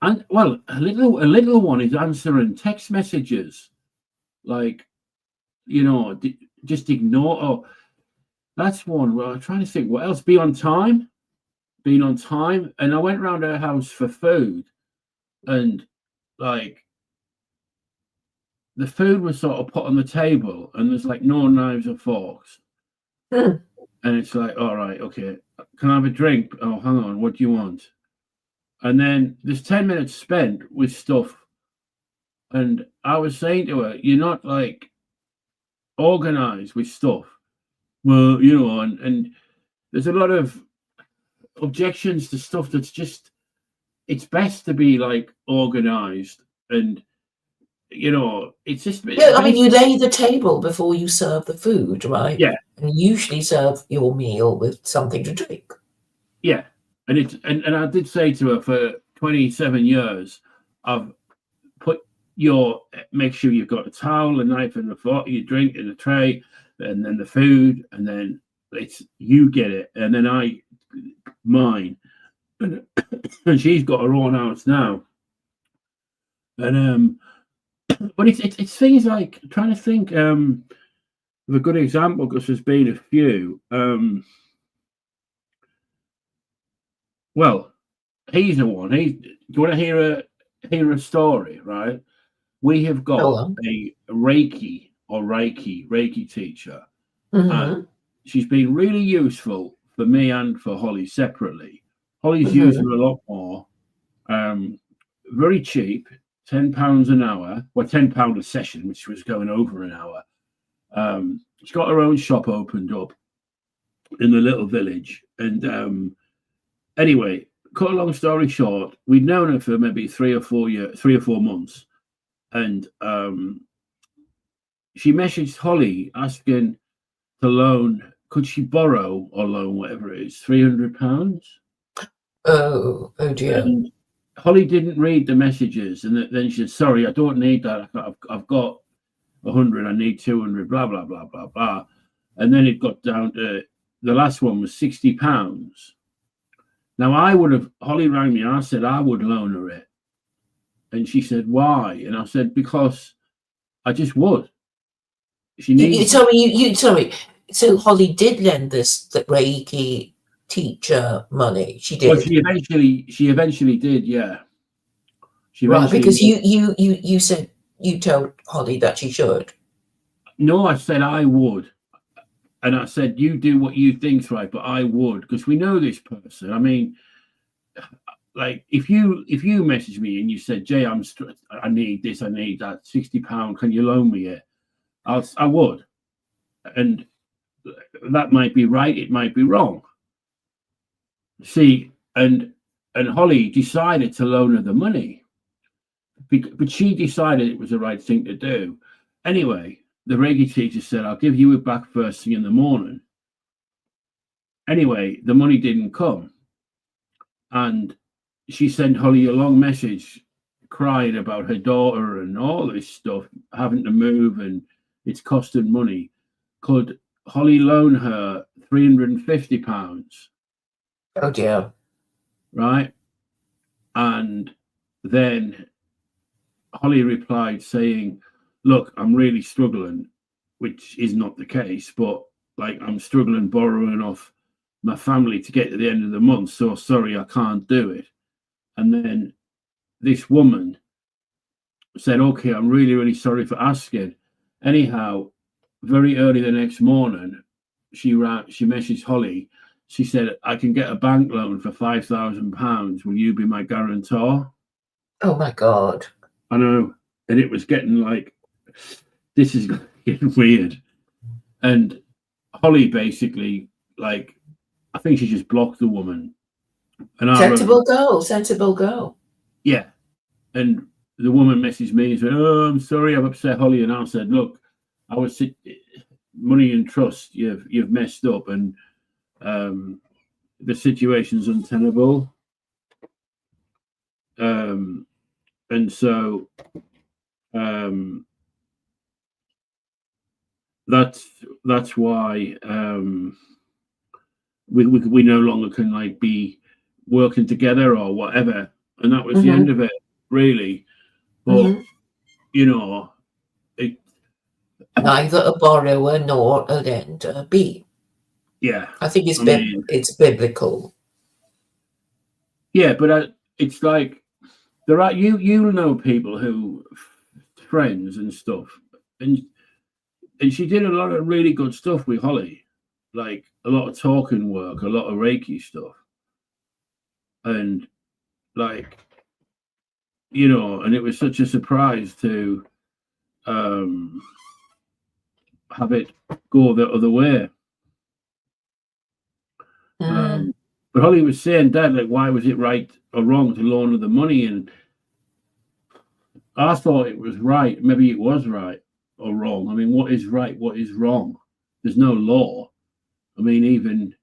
And well, a little one is answering text messages. Like, do just ignore. Oh, that's one. Well, I'm trying to think what else. Be on time. Being on time. And I went round her house for food, and like the food was sort of put on the table, and there's like no knives or forks. Hmm. And it's like, all right, okay, can I have a drink? Oh, hang on, what do you want? And then there's 10 minutes spent with stuff. And I was saying to her, you're not like organized with stuff. Well, you know, and there's a lot of objections to stuff that's just, it's best to be like organized. And, you know, it's just. Yeah, I mean, you lay the table before you serve the food, right? Yeah. And you usually serve your meal with something to drink. Yeah. And it's, and I did say to her for 27 years, I've put make sure you've got a towel, a knife, and a fork, your drink in a tray, and then the food, and then it's you get it, and then I mine, and she's got her own house now, and but it's things like trying to think of a good example, because there's been a few. Well, he's the one. Do you want to hear a story, right? We have got a Reiki teacher. And she's been really useful for me and for Holly separately. Holly's used her a lot more. Very cheap, £10 an hour, well, £10 a session, which was going over an hour. She's got her own shop opened up in the little village. And anyway, cut a long story short, we'd known her for maybe 3 or 4 months. And she messaged Holly asking to loan, could she borrow or loan, whatever it is, £300? Oh dear. And Holly didn't read the messages, and then she said, sorry, I don't need that. I've got 100, I need 200, blah, blah, blah, blah, blah. And then it got down to, the last one was £60. Now Holly rang me, I said I would loan her it. And she said, why? And I said, because I just would. She needs. Sorry. So Holly did lend the Reiki teacher money. She did. Well, she eventually did, yeah. Right, because you said you told Holly that she should. No, I said I would. And I said, you do what you think's right, but I would, because we know this person. I mean, like if you message me and you said, Jay, I need this, I need that, £60, can you loan me it? I would. And that might be right, it might be wrong. See, and Holly decided to loan her the money, but she decided it was the right thing to do. Anyway, the Reiki teacher said, I'll give you it back first thing in the morning. Anyway, the money didn't come. And she sent Holly a long message crying about her daughter and all this stuff, having to move, and it's costing money. Could Holly loan her £350? Oh dear. Right. And then Holly replied saying, look, I'm really struggling, which is not the case, but like I'm struggling borrowing off my family to get to the end of the month. So sorry, I can't do it. And then this woman said, okay, I'm really, really sorry for asking. Anyhow, very early the next morning, she messaged Holly. She said, I can get a bank loan for £5,000. Will you be my guarantor? Oh my God. I know. And it was getting like, this is getting weird. And Holly basically, like, I think she just blocked the woman. And Sensible girl. Yeah. And the woman messaged me and said, oh, I'm sorry, I've upset Holly. And I said, look, I was money and trust, you've messed up, and the situation's untenable. And so that's why we no longer can like be working together or whatever. And that was the end of it, really. But you know, neither a borrower nor a lender be. Yeah, I think I mean, it's biblical. yeah, but it's like there are you know people who friends and stuff, and she did a lot of really good stuff with Holly, like a lot of talking work, a lot of Reiki stuff, and like and it was such a surprise to have it go the other way. Mm. But Holly was saying, Dad, like, why was it right or wrong to loan her the money? And I thought it was right. Maybe it was right or wrong. I mean, what is right? What is wrong? There's no law. I mean, even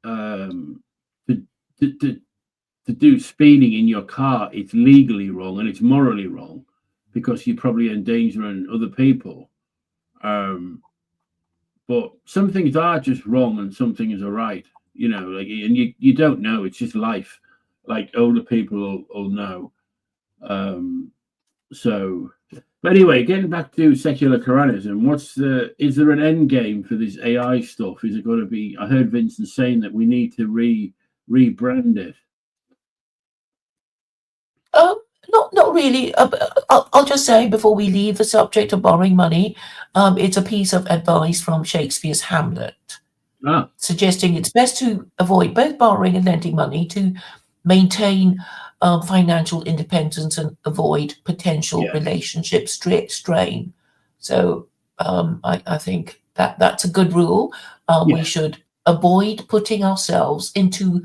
to, to, to, to do speeding in your car, it's legally wrong and it's morally wrong because you're probably endangering other people. But some things are just wrong and some things are right, like, and you don't know. It's just life. Like older people will know. So, but anyway, getting back to secular Koranism, is there an end game for this AI stuff? Is it going to be? I heard Vincent saying that we need to rebrand it. Not really. I'll just say before we leave the subject of borrowing money, it's a piece of advice from Shakespeare's Hamlet, suggesting it's best to avoid both borrowing and lending money to maintain financial independence and avoid potential relationship strain. So I think that's a good rule. We should avoid putting ourselves into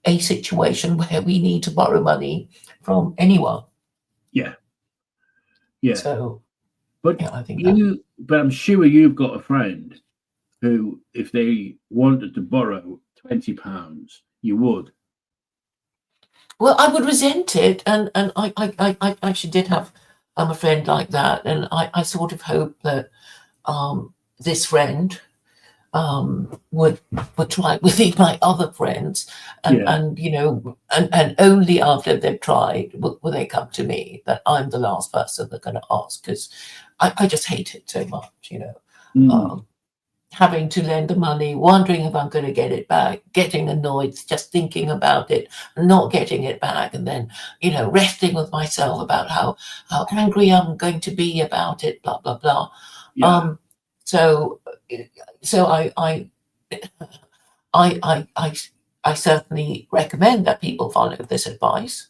a situation where we need to borrow money from anyone. Yeah. So, but I think but I'm sure you've got a friend who, if they wanted to borrow £20, you would. Well, I would resent it, and I actually did have a friend like that, and I sort of hope that this friend would try with my other friends, and and only after they've tried will they come to me, that I'm the last person they're going to ask, because I just hate it so much, having to lend the money, wondering if I'm going to get it back, getting annoyed just thinking about it, not getting it back, and then wrestling with myself about how angry I'm going to be about it, blah blah blah. So I certainly recommend that people follow this advice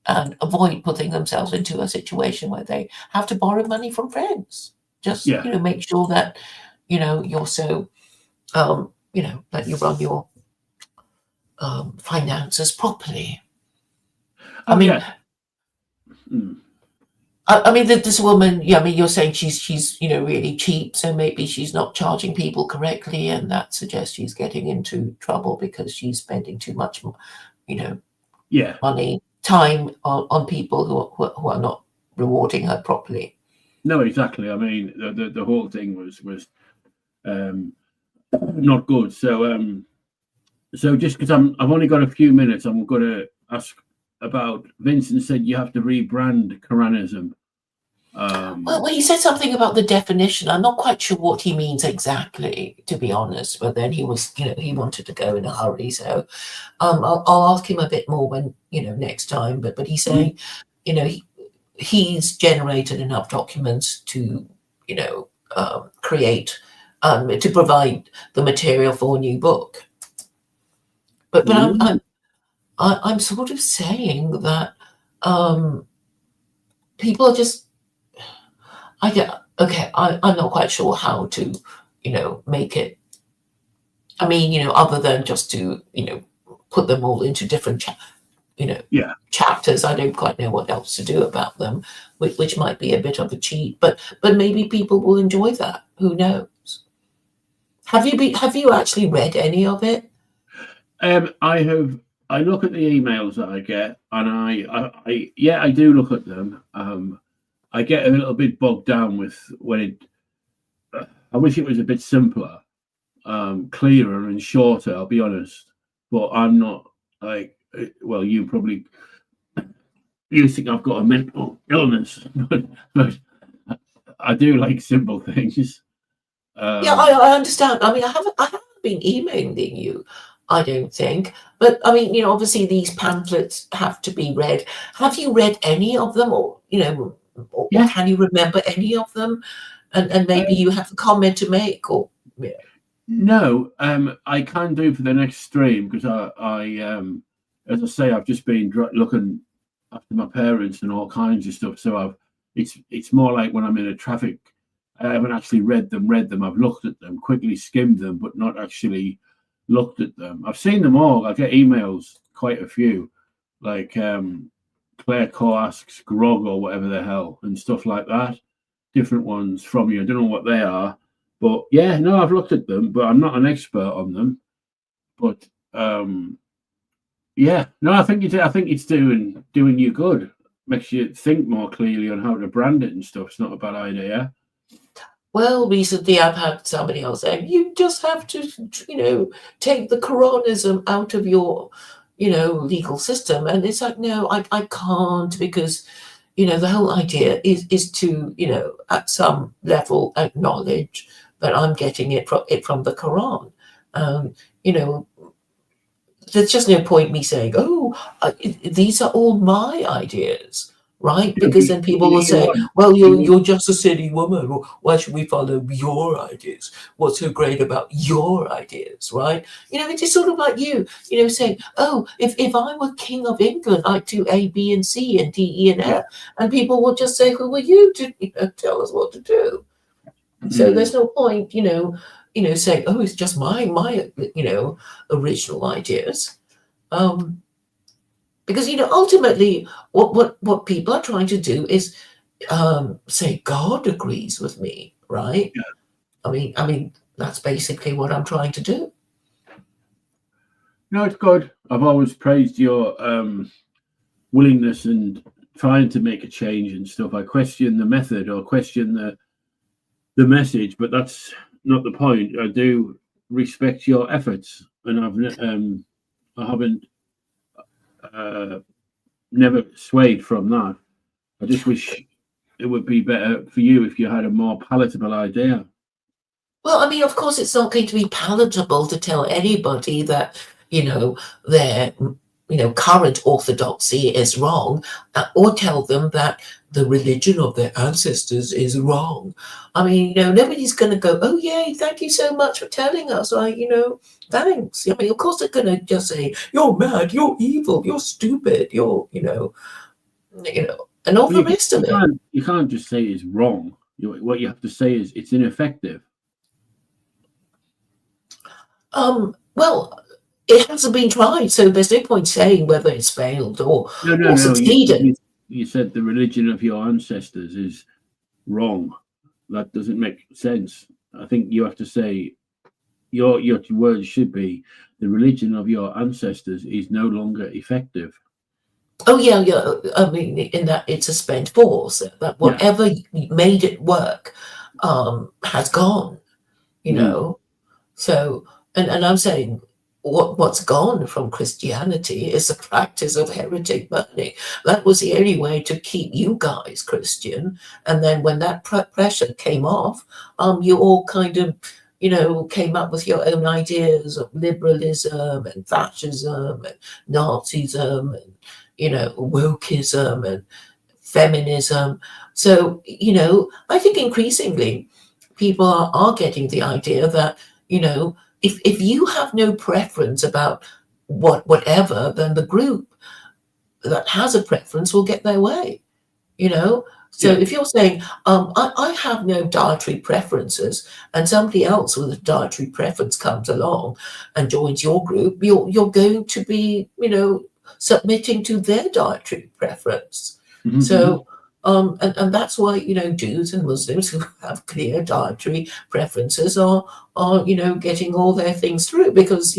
and avoid putting themselves into a situation where they have to borrow money from friends. Just make sure that you're so that you run your finances properly. I mean, this woman, I mean, you're saying she's really cheap, so maybe she's not charging people correctly, and that suggests she's getting into trouble because she's spending too much, money, time on people who are not rewarding her properly. No, exactly. I mean, the whole thing was not good. So just because I've only got a few minutes, I'm going to ask about. Vincent said you have to rebrand Koranism. Well, he said something about the definition. I'm not quite sure what he means exactly, to be honest. But then he was, he wanted to go in a hurry, so I'll ask him a bit more when next time. But he's saying, he's generated enough documents to, create, to provide the material for a new book. But I'm sort of saying that people are just. I'm not quite sure how to, make it. I mean, other than just to, put them all into different, chapters. I don't quite know what else to do about them, which might be a bit of a cheat. But maybe people will enjoy that. Who knows? Have you actually read any of it? I have. I look at the emails that I get, and I do look at them. I get a little bit bogged down with when I wish it was a bit simpler, clearer and shorter, I'll be honest. But I'm not like, well, you think I've got a mental illness, but I do like simple things. Yeah, I understand. I mean, I haven't been emailing you, I don't think. But I mean, obviously these pamphlets have to be read. Have you read any of them, or or Yeah. can you remember any of them? And maybe you have a comment to make, or yeah. No, I can do for the next stream because as I say, I've just been looking after my parents and all kinds of stuff. So it's more like when I'm in a traffic, I haven't actually read them. I've looked at them, quickly skimmed them, but not actually looked at them. I've seen them all. I get emails, quite a few, like Claire Coasque's Grog or whatever the hell and stuff like that. Different ones from you. I don't know what they are. But yeah, no, I've looked at them, but I'm not an expert on them. But yeah, no, I think it's doing you good. Makes you think more clearly on how to brand it and stuff. It's not a bad idea. Well, recently I've had somebody else saying you just have to, take the Koranism out of your, legal system, and it's like, no, I can't, because the whole idea is to, at some level acknowledge that I'm getting it from the Quran. There's just no point me saying, oh, these are all my ideas, right? Because then people will say, well, you're just a silly woman, or why should we follow your ideas? What's so great about your ideas, right? It is sort of like you, saying, oh, if I were King of England, I'd do A, B, and C, and D, E, and F. And people will just say, who are you to tell us what to do? So there's no point, saying, oh, it's just my original ideas. Because ultimately what people are trying to do is say God agrees with me, right? Yeah. I mean that's basically what I'm trying to do. No, it's good. I've always praised your willingness and trying to make a change and stuff. I question the method or question the message, but that's not the point. I do respect your efforts, and I haven't never swayed from that. I just wish it would be better for you if you had a more palatable idea. Well, I mean, of course, it's not going to be palatable to tell anybody that, their, current orthodoxy is wrong, or tell them that the religion of their ancestors is wrong. I mean, nobody's going to go, oh, yay, thank you so much for telling us. Thanks. I mean, of course, they're going to just say, you're mad, you're evil, you're stupid, you're, and all the rest of it. You can't just say it's wrong. What you have to say is it's ineffective. Well, it hasn't been tried, so there's no point saying whether it's failed or succeeded. You said the religion of your ancestors is wrong. That doesn't make sense. I think you have to say your words should be the religion of your ancestors is no longer effective. Oh yeah. I mean, in that it's a spent force. That whatever made it work has gone. So, and I'm saying what's gone from Christianity is the practice of heretic burning. That was the only way to keep you guys Christian. And then when that pressure came off, you all kind of, came up with your own ideas of liberalism and fascism and Nazism and, wokeism and feminism. So, I think increasingly people are getting the idea that, if you have no preference about whatever, then the group that has a preference will get their way, So if you're saying, I have no dietary preferences, and somebody else with a dietary preference comes along and joins your group, you're going to be, submitting to their dietary preference. Mm-hmm. So and that's why Jews and Muslims who have clear dietary preferences are getting all their things through, because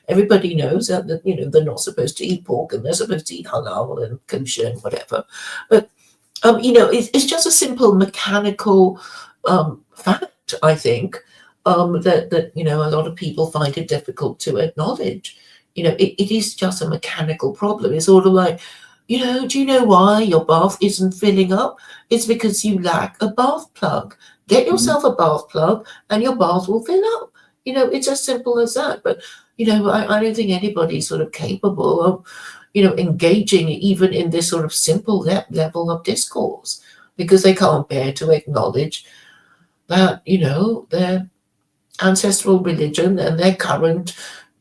everybody knows that they're not supposed to eat pork and they're supposed to eat halal and kosher and whatever. But it's just a simple mechanical fact, I think, that a lot of people find it difficult to acknowledge. It is just a mechanical problem. It's sort of like do you know why your bath isn't filling up? It's because you lack a bath plug. Get yourself a bath plug and your bath will fill up. It's as simple as that. But, I don't think anybody's sort of capable of, engaging even in this sort of simple level of discourse because they can't bear to acknowledge that, their ancestral religion and their current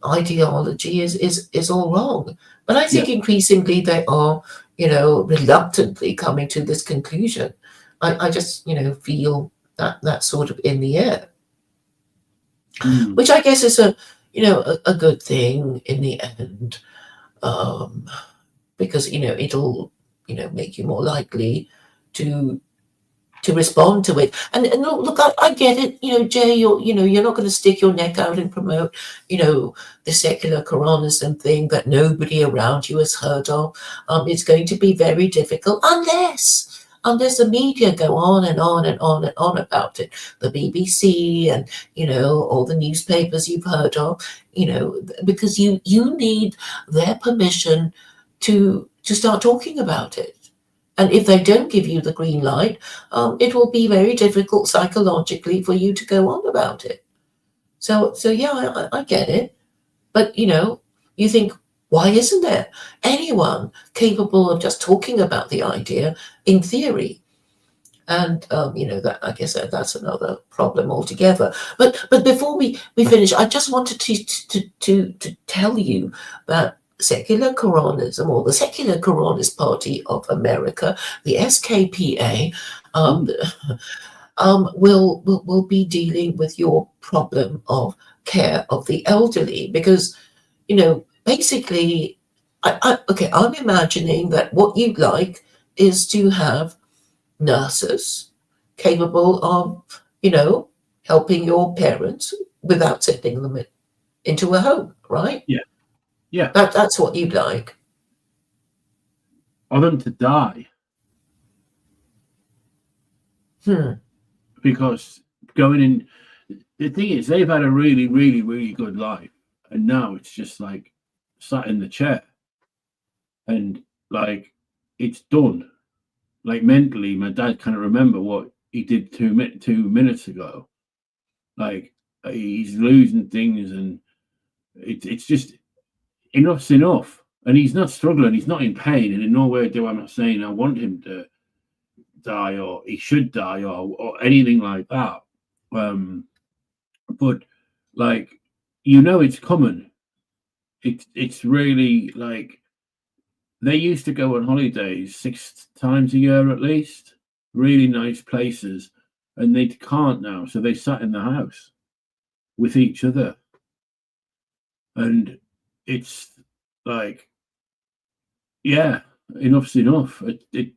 ideology is all wrong. But I think increasingly they are, reluctantly coming to this conclusion. I just, feel that sort of in the air, which I guess is a good thing in the end, because it'll make you more likely to respond to it. And look, I get it, Jay, you're not going to stick your neck out and promote, the secular Koranism thing that nobody around you has heard of. It's going to be very difficult unless the media go on and on and on and on about it. The BBC and, all the newspapers you've heard of, because you need their permission to start talking about it. And if they don't give you the green light, it will be very difficult psychologically for you to go on about it. So yeah, I get it. But, you think, why isn't there anyone capable of just talking about the idea in theory? And, that I guess that's another problem altogether. But before we finish, I just wanted to tell you that secular Koranism, or the Secular Koranist Party of America, the SKPA, will be dealing with your problem of care of the elderly because, basically, I'm imagining that what you'd like is to have nurses capable of, helping your parents without sending them into a home, right? Yeah. That's what you'd like. Or them to die. Because going in, the thing is, they've had a really, really, really good life. And now it's just like sat in the chair. And like, it's done. Like mentally, my dad can't remember what he did 2 minutes ago. Like, he's losing things and it's just, enough's enough, and he's not struggling. He's not in pain, and in no way I'm not saying I want him to die or he should die or anything like that. But like, it's coming. It's really like they used to go on holidays 6 times a year at least, really nice places, and they can't now. So they sat in the house with each other, and it's like, yeah, enough's enough. It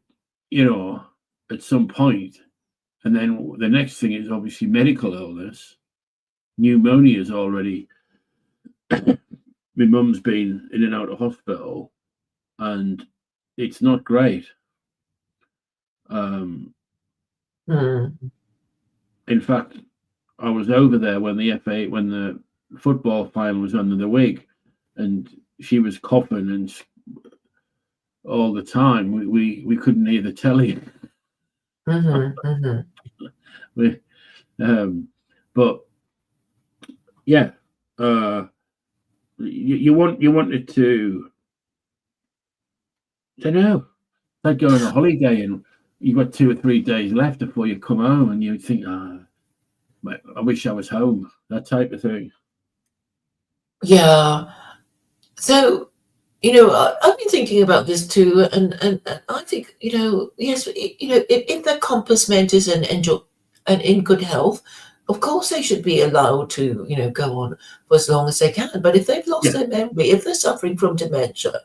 at some point. And then the next thing is obviously medical illness. Pneumonia is already. My mum's been in and out of hospital, and it's not great. In fact, I was over there when the football final was on the week, and she was coughing and all the time. We couldn't hear the telly. But yeah, you wanted to. I don't know. Like going on a holiday and you got 2 or 3 days left before you come home, and you think, I wish I was home. That type of thing. Yeah. So, I've been thinking about this too, and I think, yes, if their compass mentis and in good health, of course they should be allowed to, go on for as long as they can. But if they've lost their memory, if they're suffering from dementia,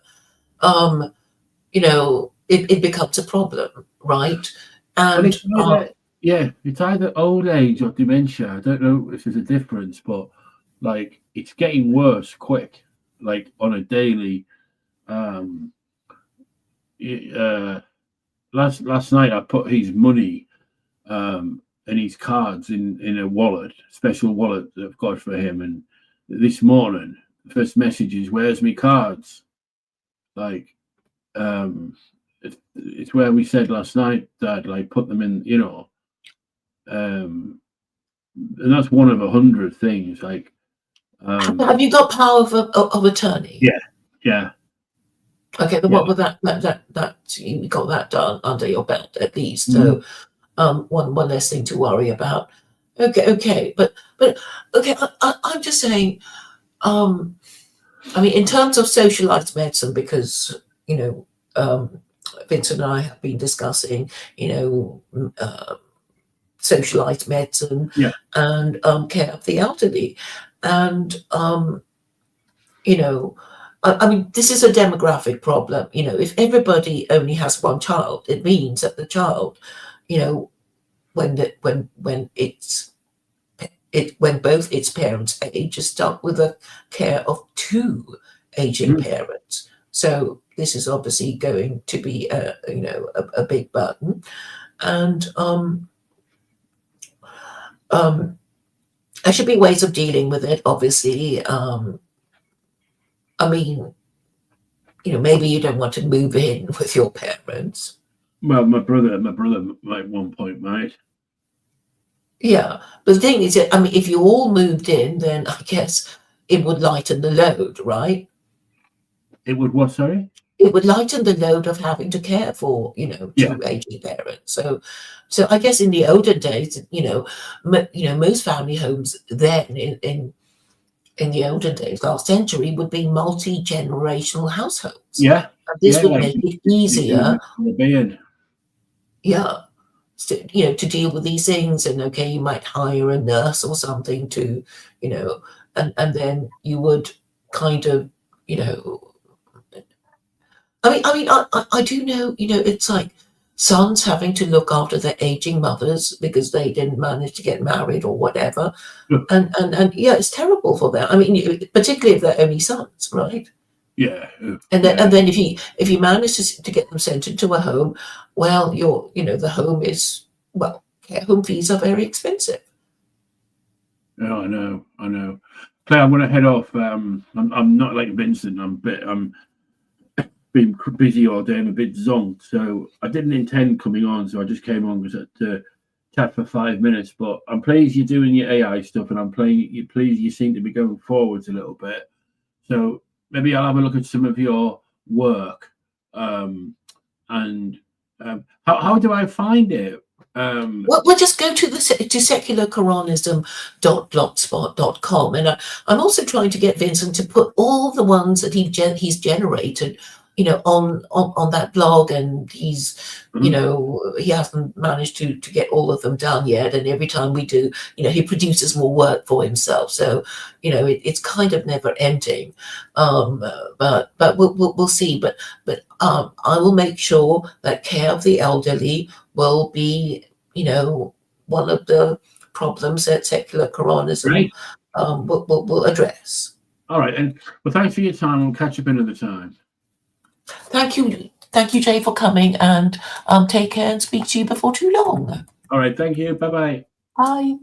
it becomes a problem, right? And it's either old age or dementia. I don't know if there's a difference, but like it's getting worse quick, like on a daily. Last night I put his money and his cards in a wallet, special wallet that I've got for him, and this morning the first message is, "Where's my cards?" Like, it's where we said last night, Dad, like put them in, and that's one of 100 things. Like, have you got power of attorney? yeah. Okay, but Yeah. what with that you got that done under your belt at least. So one less thing to worry about. Okay, but okay, I'm just saying. I mean, in terms of socialized medicine, because Vincent and I have been discussing, socialized medicine and care of the elderly, and I mean, this is a demographic problem. If everybody only has one child, it means that the child, when both its parents age, is stuck with the care of two aging parents. So this is obviously going to be a big burden, and there should be ways of dealing with it. Obviously, I mean, maybe you don't want to move in with your parents. Well, my brother at one point might. Yeah, but the thing is, I mean, if you all moved in, then I guess it would lighten the load, right? It would what? Sorry. It would lighten the load of having to care for, two aging parents. So I guess in the olden days, most family homes then in the olden days, last century, would be multi-generational households. Yeah. And this would make it easier. Yeah. To deal with these things, and okay, you might hire a nurse or something to, and then you would kind of, I mean, I do know, it's like sons having to look after their aging mothers because they didn't manage to get married or whatever, and yeah, it's terrible for them. I mean, particularly if they're only sons, right? Yeah. And then if you manage to get them sent into a home, well, the home is, well, care home fees are very expensive. Oh, I know. Claire, I'm going to head off. I'm not like Vincent. I'm been busy all day. I'm a bit zonked, so I didn't intend coming on. So I just came on to chat for 5 minutes. But I'm pleased you're doing your AI stuff, and I'm pleased you seem to be going forwards a little bit. So maybe I'll have a look at some of your work. And how do I find it? Well, just go to secularkoranism.blogspot.com, and I'm also trying to get Vincent to put all the ones that he's generated, on that blog, and he's, he hasn't managed to get all of them done yet. And every time we do, he produces more work for himself. So, it's kind of never ending. But we'll see. But I will make sure that care of the elderly will be, one of the problems that secular Koranism will address. All right, and well, thanks for your time. We'll catch up another time. Thank you, Jay, for coming, and take care and speak to you before too long. All right, thank you. Bye-bye. Bye.